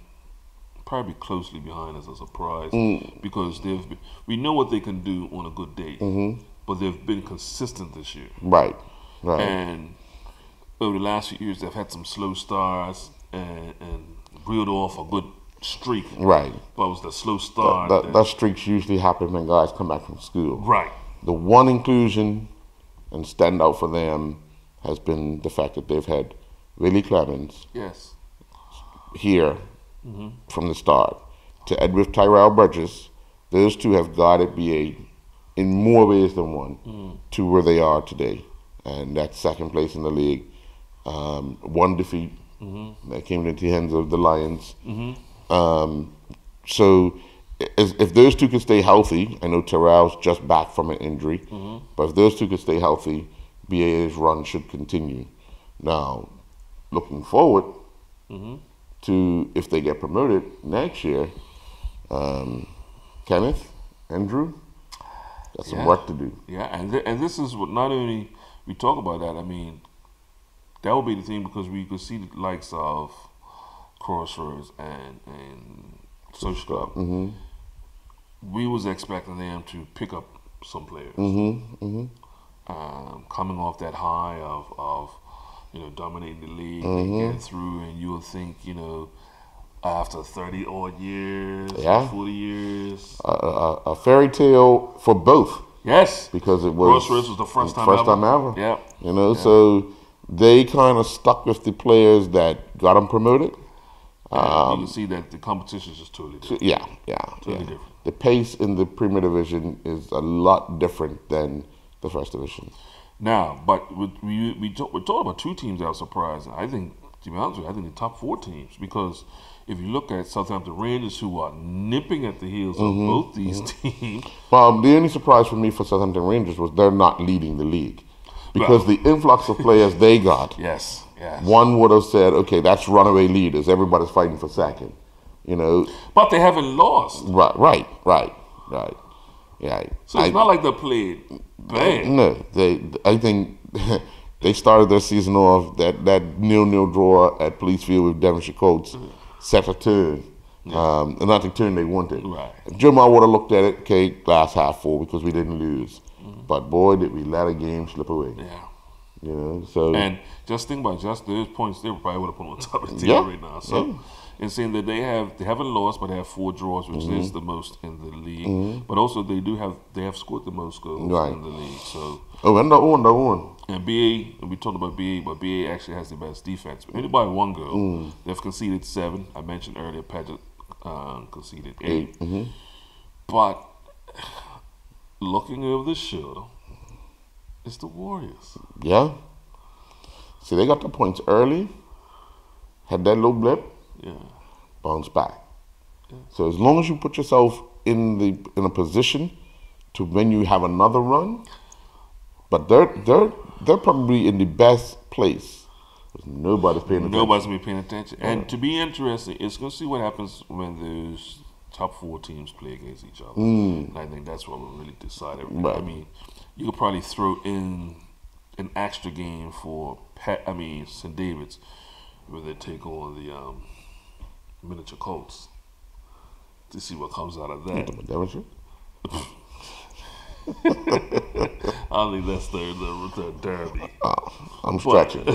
probably closely behind as a surprise because we know what they can do on a good day. But they've been consistent this year. Right. And over the last few years, they've had some slow starts and reeled off a good streak. Right. But it was the slow start. That streaks usually happen when guys come back from school. Right. The one inclusion and standout for them has been the fact that they've had Willie Clemens here from the start to Edward Tyrell Burgess. Those two have guided BA in more ways than one to where they are today. And that's second place in the league. One defeat that came into the hands of the Lions. So if those two could stay healthy, I know Terrell's just back from an injury, but if those two could stay healthy, BA's run should continue. Now, looking forward to if they get promoted next year, Kenneth, Andrew, got some work to do. Yeah, and this is what not only we talk about that. I mean, that would be the thing because we could see the likes of Crossroads and Social Club. We was expecting them to pick up some players, coming off that high of dominating the league and getting through, and you would think after 30 odd years, 40 years. A fairy tale for both. Yes. Because it was Crossroads was the first time ever. Yeah. So they kind of stuck with the players that got them promoted. You can see that the competition is just totally different. Totally different. The pace in the Premier Division is a lot different than the First Division. Now, but we talked about two teams that are surprising. I think, to be honest with you, I think the top four teams, because if you look at Southampton Rangers, who are nipping at the heels of both these teams. Well, the only surprise for me for Southampton Rangers was they're not leading the league. Because the influx of players they got, yes. One would have said, okay, that's runaway leaders. Everybody's fighting for second. But they haven't lost. Right. Yeah. So it's not like they played bad. No, I think they started their season off that 0-0 draw at Police Field with Devonshire Colts set a turn. And not the turn they wanted. Right. Joe Ma would have looked at it, okay, glass half full because we didn't lose. But boy, did we let a game slip away. Yeah. So and just think about just those points they probably would have put on top of the table right now. So and saying that they haven't lost, but they have 4 draws, which is the most in the league. But also they have scored the most goals in the league. So and the one. And BA, we talked about BA, but BA actually has the best defense. But only by 1 goal. They've conceded 7. I mentioned earlier, Paget conceded 8. But looking over the shoulder, it's the Warriors. Yeah. See, they got the points early, had that little blip, bounce back. Yeah. So as long as you put yourself in a position to when you have another run, but they're probably in the best place. Nobody's paying attention. Nobody's gonna be paying attention. And to be interesting, it's gonna see what happens when those top 4 teams play against each other. And I think that's what will really decide everything. Right. I mean, you could probably throw in an extra game for St. David's, where they take on the miniature Colts to see what comes out of that. I think that's the derby. I'm stretching.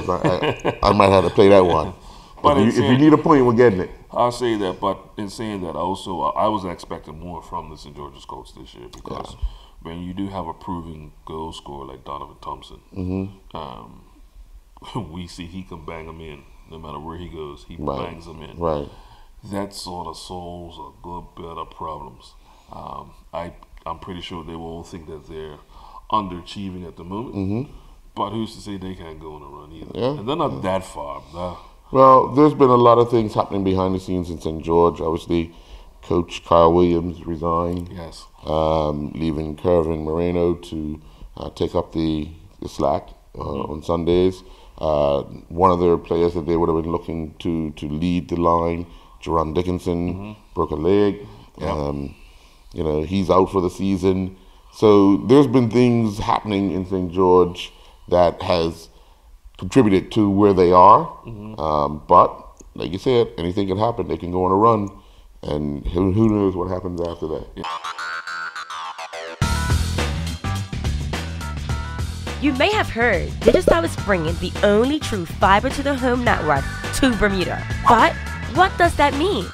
I might have to play that one. But if you need a point, we're getting it. I'll say that, but in saying that, also I was expecting more from the St. George's Colts this year because when you do have a proven goal scorer like Donovan Thompson, we see he can bang them in no matter where he goes. He bangs them in. Right. That sort of solves a good bit of problems. I'm pretty sure they will all think that they're underachieving at the moment. But who's to say they can't go on a run either? Yeah. And they're not that far. Well, there's been a lot of things happening behind the scenes in St. George. Obviously, Coach Kyle Williams resigned. Yes. Leaving Kervin Moreno to take up the slack on Sundays. One of their players that they would have been looking to lead the line, Jerron Dickinson, broke a leg. He's out for the season. So there's been things happening in St. George that has contributed to where they are. But like you said, anything can happen. They can go on a run, and who knows what happens after that. You may have heard Digicel is bringing the only true fiber to the home network to Bermuda. But what does that mean?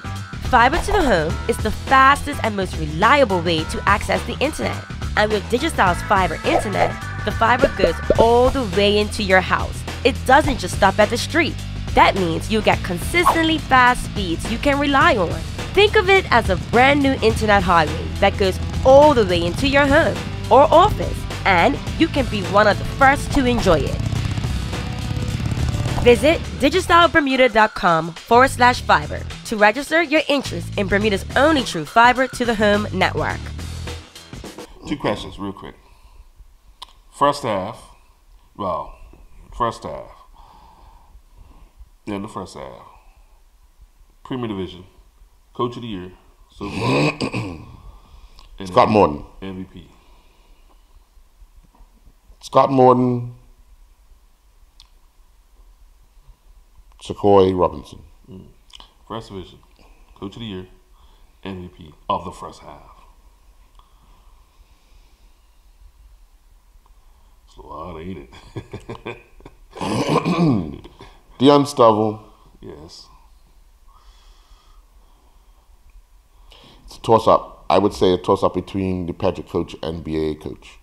Fiber to the home is the fastest and most reliable way to access the internet. And with Digicel's fiber internet, the fiber goes all the way into your house. It doesn't just stop at the street. That means you get consistently fast speeds you can rely on. Think of it as a brand new internet highway that goes all the way into your home or office, and you can be one of the first to enjoy it. Visit digicelbermuda.com/fiber to register your interest in Bermuda's only true fiber to the home network. 2 questions real quick. First half. In the first half. Premier Division. Coach of the Year so far. Scott Morton. MVP. Scott Morton, Sequoia Robinson. First Division. Coach of the Year. MVP of the first half. It's a lot, ain't it? Deion Stovall. Yes. It's a toss-up. I would say a toss-up between the Patrick coach and BAA coach.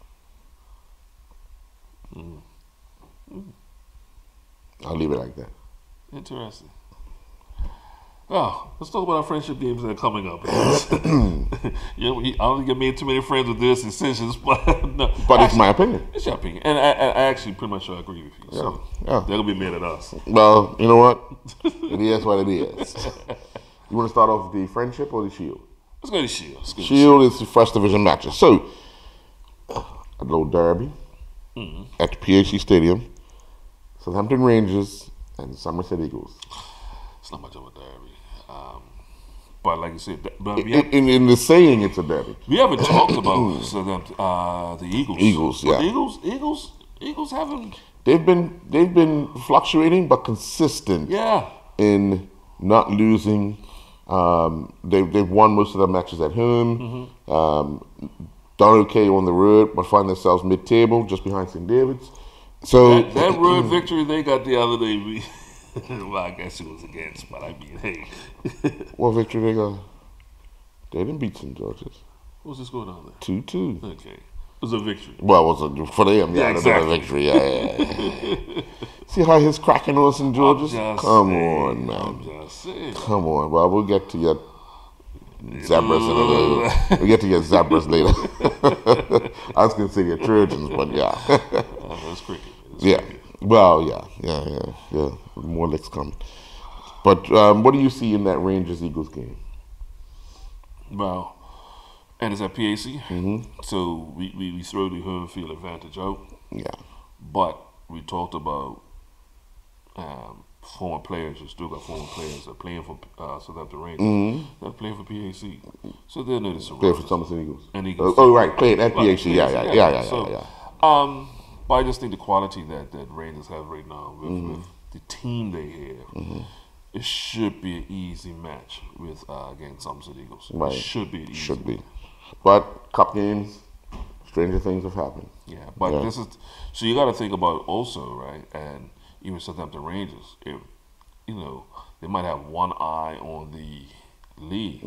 I'll leave it like that. Interesting. Oh, let's talk about our friendship games that are coming up. I don't think I made too many friends with their decisions, but no. But it's my opinion. It's your opinion, and I actually pretty much agree with you. So Yeah. they'll be mad at us. Well, you know what? It is what it is. You want to start off with the friendship or the shield? Let's go to Shield. Shield is the first division matches. So, a little derby at the PHC Stadium. Southampton Rangers and Somerset Eagles. It's not much of a derby. But like you said, In the saying, it's a derby. we haven't talked about the Eagles. Eagles, But yeah. the Eagles haven't. They've been fluctuating but consistent in not losing. They've won most of their matches at home. Done okay on the road, but find themselves mid-table, just behind St. David's. So That road victory they got the other day, well, I guess it was against, but I mean, hey. what victory they got? They didn't beat St. George's. What's this going on there? 2-2. Okay. It was a victory. Well, it was for them, Yeah, it was exactly. a victory. Yeah. See how he's cracking on St. George's? Come on, man. I'm just saying. Come on, Bob. We'll get to your Zebras in a little. We'll get to your Zebras later. I was going to say your Trojans, but yeah. That's cricket. Yeah. Well, yeah. More licks coming. But what do you see in that Rangers-Eagles game? Well, and it's at PAC, so we throw the home field advantage out. Yeah. But we talked about former players. You still got former players that are playing for Southampton Rangers. They're playing for PAC, so they'll know the Play for surroundings. Somerset Eagles. And Eagles. Oh, right. Play it at Right, PHC. Yeah. So, but I just think the quality that Rangers have right now with the team they have, it should be an easy match with against Somerset Eagles. Right. It should be an easy Should be. match. But cup games, stranger things have happened. Yeah, but this is so you got to think about also, right? And even Southampton Rangers, if they might have one eye on the league,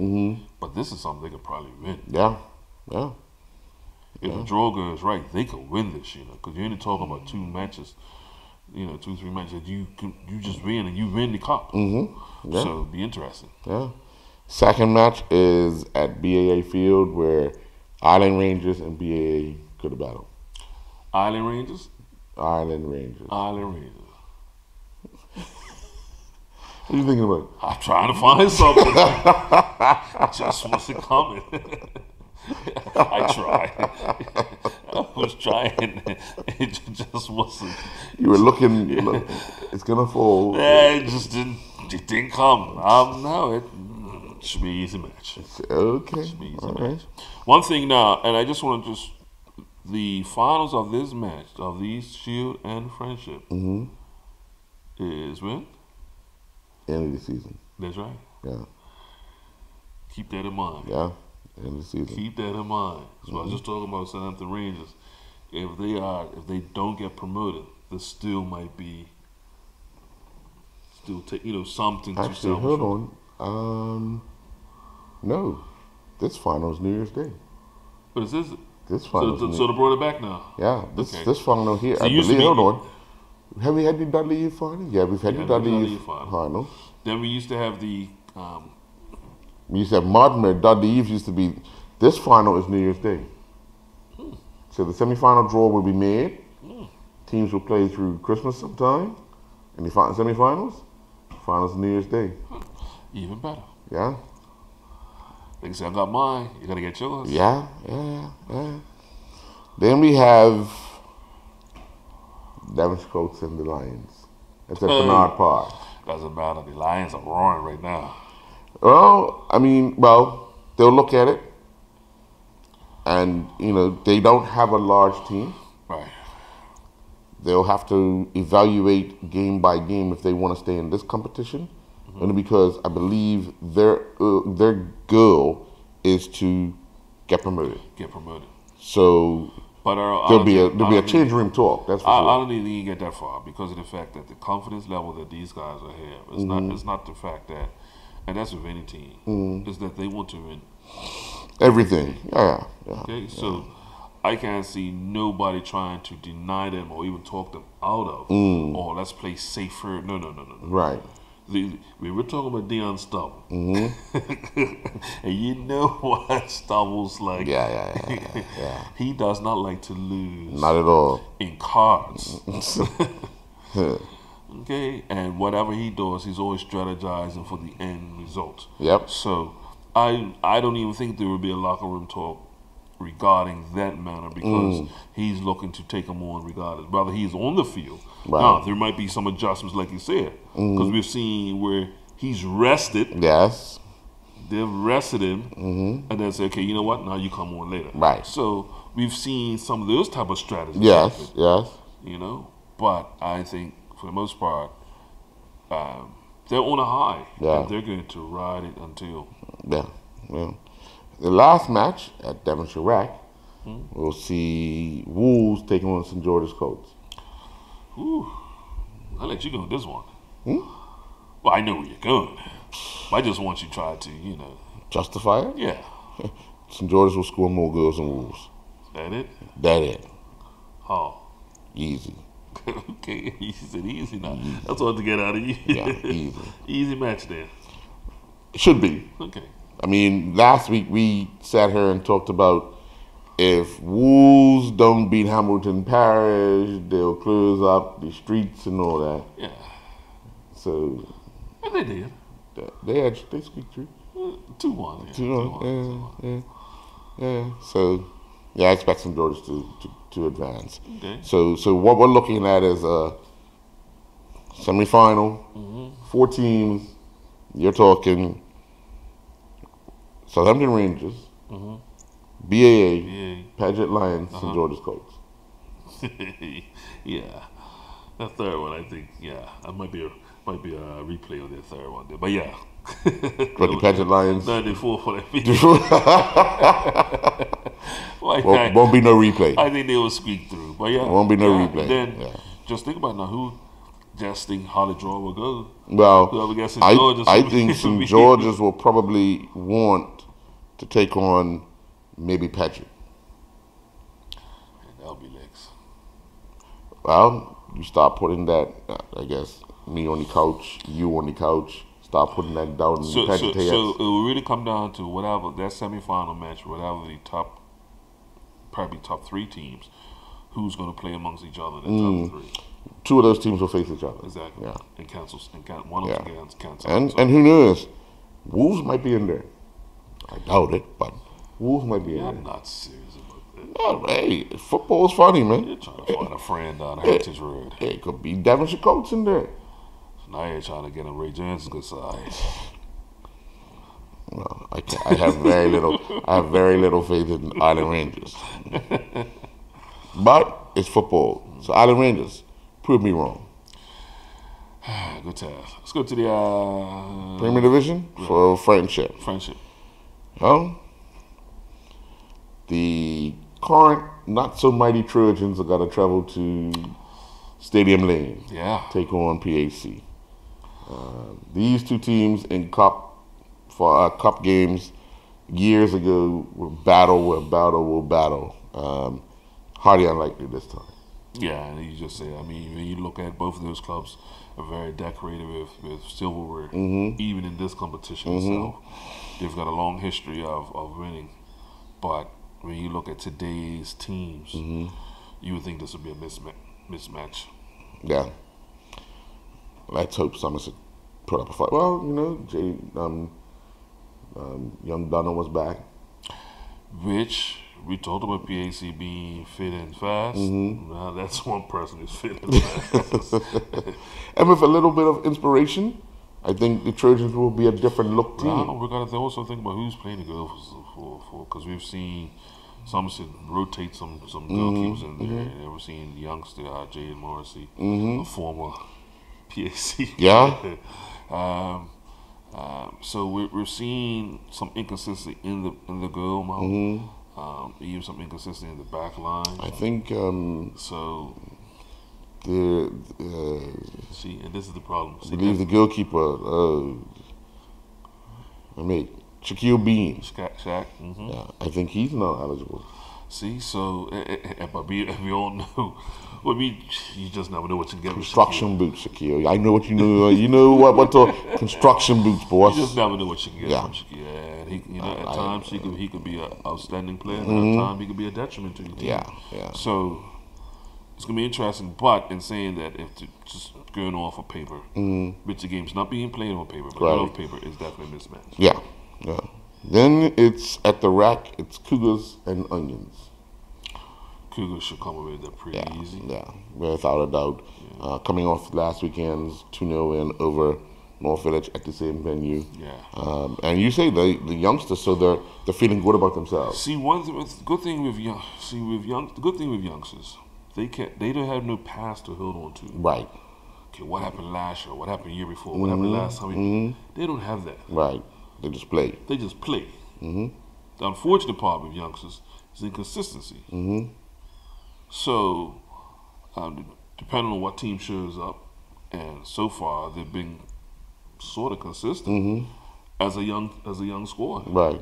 but this is something they could probably win. Yeah. If the draw goes right, they could win this, because you're only talking about 2 matches, 2-3 matches that you just win and you win the cup. Mm-hmm. Yeah. So it'd be interesting. Yeah. Second match is at BAA Field where Island Rangers and BAA could have battled. Island Rangers? Island Rangers. Island Rangers. What are you thinking about? I'm trying to find something. It just wasn't coming. I tried. I was trying. It just wasn't. You were looking. Look, it's gonna fall. Yeah, it just didn't. It didn't come. No, it should be an easy match. Okay. Should be an easy All match. right. One thing now, and I just want to the finals of this match of these Shield and Friendship is when? End of the season. That's right. Yeah. Keep that in mind. Yeah. End of the season. Keep that in mind. So I was just talking about St. Anthony Rangers. If they don't get promoted, there still might be something to Actually, salvage. hold on. No, this final is New Year's Day. But is this? This final. So they brought it back now. Yeah. This Okay. this final here. So I it used to believe. be- Hold on. Have we had the Dudley Eve final? Yeah, we've had the Dudley Eve final. final. Then we used to have the. We used to have Modmer. Dudley Eve used to be. This final is New Year's Day. So the semifinal draw will be made. Teams will play through Christmas sometime. And the semifinals, finals New Year's Day. Even better. Yeah. Like I said, I got mine. You gotta get yours. Yeah. Then we have Devon Coats and the Lions. It's at Bernard Park. Doesn't matter. The Lions are roaring right now. Well, they'll look at it. And, they don't have a large team. Right. They'll have to evaluate game by game if they want to stay in this competition. Only because I believe their goal is to get promoted. So But there'll be a change room talk. That's for I sure. don't think you get that far because of the fact that the confidence level that these guys are here. It's not the fact that, and that's with any team. It's that they want to win. Everything. Yeah. Okay, so I can't see nobody trying to deny them or even talk them out of. Or let's play safer. No. Right. We were talking about Deion Stubble. And you know what Stubble's like. Yeah. He does not like to lose. Not at all. In cards. Okay, and whatever he does, he's always strategizing for the end result. Yep. So I don't even think there will be a locker room talk regarding that matter because he's looking to take him on regardless. Whether he's on the field. Right. Now, there might be some adjustments like you said because we've seen where he's rested. Yes. They've rested him and then say, okay, you know what? Now you come on later. Right. So we've seen some of those type of strategies. Yes. But I think for the most part, they're on a high. Yeah. And they're going to ride it until. Yeah. The last match at Devonshire Rack, we'll see Wolves taking on St. George's Colts. Ooh, I'll let you go with this one. Well, I know where you're going. I just want you to try to, Justify it? Yeah. St. George's will score more goals than Wolves. Is that it? That it. How? Easy. Okay, you said easy now. That's what to get out of you. Yeah, easy. Easy match there. It should be. Okay. Last week we sat here and talked about if Wolves don't beat Hamilton Parish, they'll close up the streets and all that. Yeah. So. And they did. They squeaked through. 2-1. 2-1. Yeah. So, I expect St. George's to advance. Okay. So what we're looking at is a semifinal, 4 teams. You're talking Southampton Rangers, BAA, Paget Lions, St. George's Colts. Yeah. That third one, I think, that might be a replay on that third one there. But yeah. But the Paget Lions. 94 for that. Won't be no replay. I think they will squeak through. But yeah. Won't be no replay. Then just think about now who just think how the draw will go. Well, I think St. George's George's will probably want to take on maybe Paget. Well, you start putting that, I guess, me on the couch, you on the couch, start putting that down in So the it will really come down to whatever that semifinal match, whatever the probably top 3 teams, who's going to play amongst each other in the top 3. 2 of those teams will face each other. Exactly. Yeah. And one of them gets canceled. And who knows? Wolves might be in there. I doubt it, but Wolves might be in there. I'm not serious about that. Oh, hey, football's funny, man. You're trying to find a friend on Heritage Road. It could be Devonshire Colts in there. So now you're trying to get on Ray Johnson's good side. No, I have very little. I have very little faith in Island Rangers. But it's football, so Island Rangers, prove me wrong. Good task. Let's go to the Premier Division for friendship. Well, the current not so mighty Trojans have got to travel to Stadium Lane. Yeah. Take on PAC. These 2 teams in cup games years ago will battle. Hardly unlikely this time. Yeah, you just say. I mean, when you look at both of those clubs, are very decorated with silverware, even in this competition itself. They've got a long history of winning, but when you look at today's teams, you would think this would be a mismatch. Yeah. Let's hope Somerset put up a fight. Well, you know, young Dunham was back. Which we talked about PAC being fit and fast. Now that's one person who's fit and fast. And with a little bit of inspiration, I think the Trojans will be a different look team. Well, we got to also think about who's playing the goal for because we've seen Somerset rotate some goalkeepers in there. And we've seen the youngster Jaden Morrissey, a former PAC. Yeah. So we're seeing some inconsistency in the goal mode. Even some inconsistency in the back line. I think so. See, and this is the problem. I believe the goalkeeper, Shaquille Bean. Shaq. Yeah, I think he's not eligible. See, so but we all know. Well, you just never know what you get. Construction boots, Shaquille. I know what you know. You know what the construction boots, boss. You just never know what you can get from Shaquille. And he, at times he could be an outstanding player. And at times he could be a detriment to the team. Yeah. So it's gonna be interesting. But in saying that, if just going off of paper, which the game's not being played on paper, but off paper is definitely a mismatch. Yeah. Then it's at the rack. It's Cougars and Onions. Cougars should come away with that pretty easy. Yeah, without a doubt. Coming off last weekend's 2-0 win over North Village at the same venue. Yeah. And you say the youngsters, so they're feeling good about themselves. See, the good thing with youngsters, they don't have no past to hold on to. Right. Okay, what happened last year? What happened the year before? What happened last time? They don't have that. Right. They just play. The unfortunate part with youngsters is inconsistency. So, depending on what team shows up, and so far they've been sort of consistent as a young squad. Right.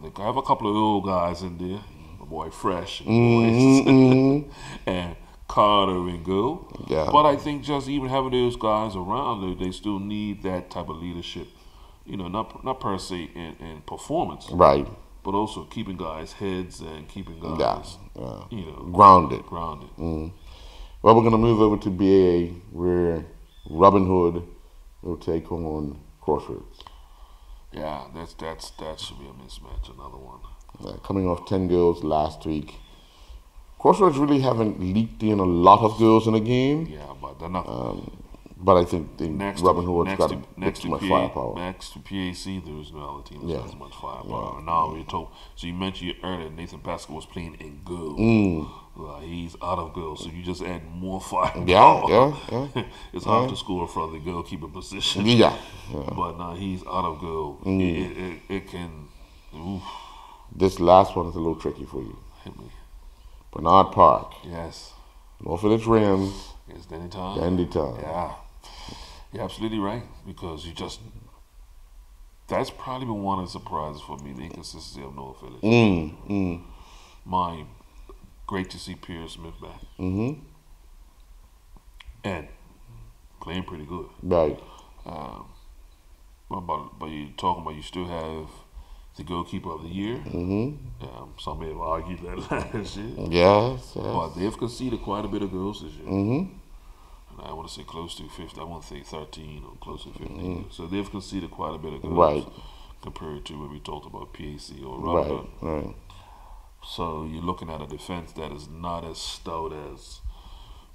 They have a couple of old guys in there. My boy Fresh and and Carter and Go. Yeah. But I think just even having those guys around, they still need that type of leadership. You know, not per se in performance, right, but also keeping guys' heads and keeping guys, you know, grounded. Well, we're gonna move over to BAA, where Robin Hood will take on Crossroads. Yeah, that should be a mismatch. Another one. Coming off 10 goals last week, Crossroads really haven't leaked in a lot of goals in a game. Yeah, but they're not. But I think Robin Hood's got too much firepower. Next to PAC, there is no other team that has as much firepower. Now we're told. So you mentioned earlier Nathan Pascal was playing in goal. He's out of goal, so you just add more firepower. Yeah. It's hard to score from the goalkeeper position. Yeah. But now he's out of goal. It can. Oof. This last one is a little tricky for you. Hit me. Bernard Park. Yes. North Village Rams. It's Dandy Time. Dandy Time. Yeah. You're absolutely right, because that's probably been one of the surprises for me, the inconsistency of North Village. Great to see Pierce Smith back. and playing pretty good. Right. But you're talking about you still have the goalkeeper of the year. Some may have argued that last year. Yes. But they've conceded quite a bit of goals this year. And I want to say close to 50. I want to say 13 or close to 15. So they've conceded quite a bit of goals. Right. Compared to when we talked about PAC or Ramadan. Right. So you're looking at a defense that is not as stout as,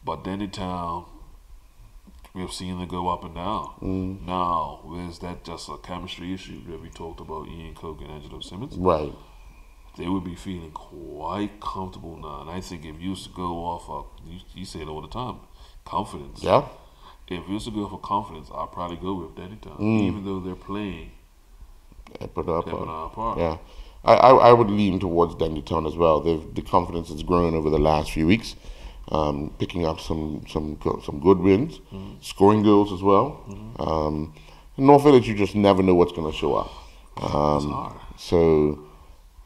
but Dandy Town, we've seen it go up and down. Now, is that just a chemistry issue that we talked about Ian Coke and Angelo Simmons? Right. They would be feeling quite comfortable now. And I think if you used to go off of, you say it all the time, confidence. Yeah. If you used to go for confidence, I'd probably go with Dandy Town, even though they're playing. Yeah, I would lean towards Dandy Town as well. The confidence has grown over the last few weeks, picking up some good wins, scoring goals as well. In North Village, you just never know what's going to show up. So,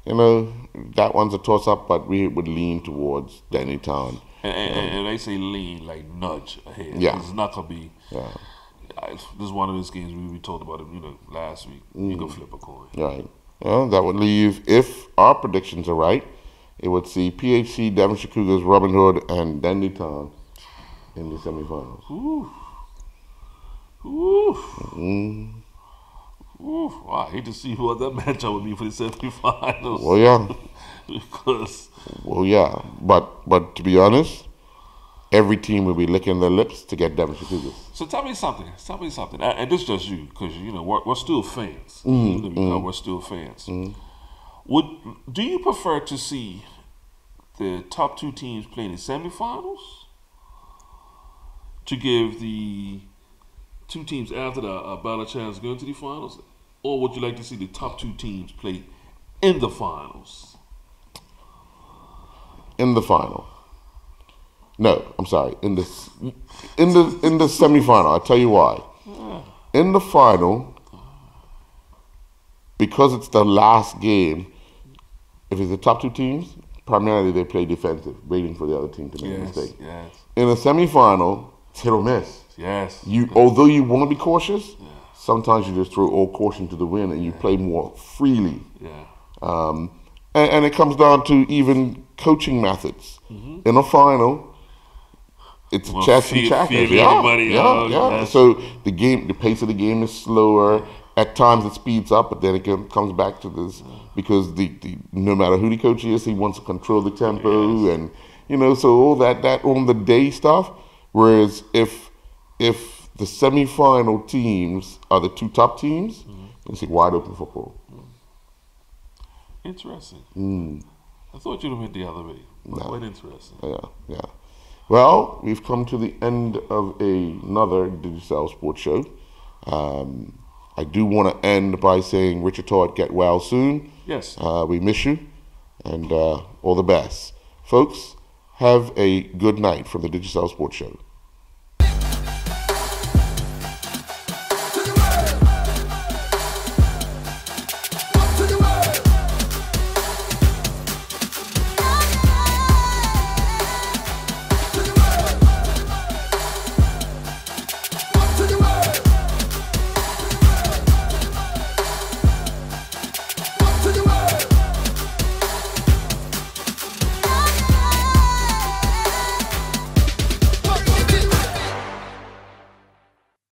that one's a toss-up, but we would lean towards Dandy Town. And they say lean, like nudge ahead. Yeah. It's not going to be... Yeah. This is one of those games we talked about it, last week. You can flip a coin. Right. Well, that would leave, if our predictions are right, it would see PHC, Devonshire Cougars, Robin Hood, and Dandy Town in the semifinals. Ooh. Well, I hate to see what that matchup would be for the semifinals. Well, yeah. Because... Well, yeah. But to be honest, every team will be licking their lips to get Devonshire Cougars. So tell me something. And this is just you, because we're still fans. We're still fans. Do you prefer to see the top two teams play in the semifinals to give the two teams after that a better chance going to the finals, or would you like to see the top two teams play in the finals? In the final. No, I'm sorry. In the semifinal, I'll tell you why. In the final, because it's the last game, if it's the top two teams, primarily they play defensive, waiting for the other team to make a mistake. Yes. In a semifinal, it's hit or miss. Yes. Although you want to be cautious, sometimes you just throw all caution to the wind and you play more freely. Yeah. And it comes down to even coaching methods. In a final, it's a chess and checkers. Yeah. So the pace of the game is slower. At times it speeds up, but then it comes back to this because the no matter who the coach is, he wants to control the tempo and so all that on the day stuff. Whereas if the semifinal teams are the two top teams, you see wide open football. Interesting. I thought you'd have went the other way. Quite interesting. Yeah. Well, we've come to the end of another Digicel Sports Show. I do want to end by saying, Richard Todd, get well soon. Yes. We miss you, and all the best. Folks, have a good night from the Digicel Sports Show.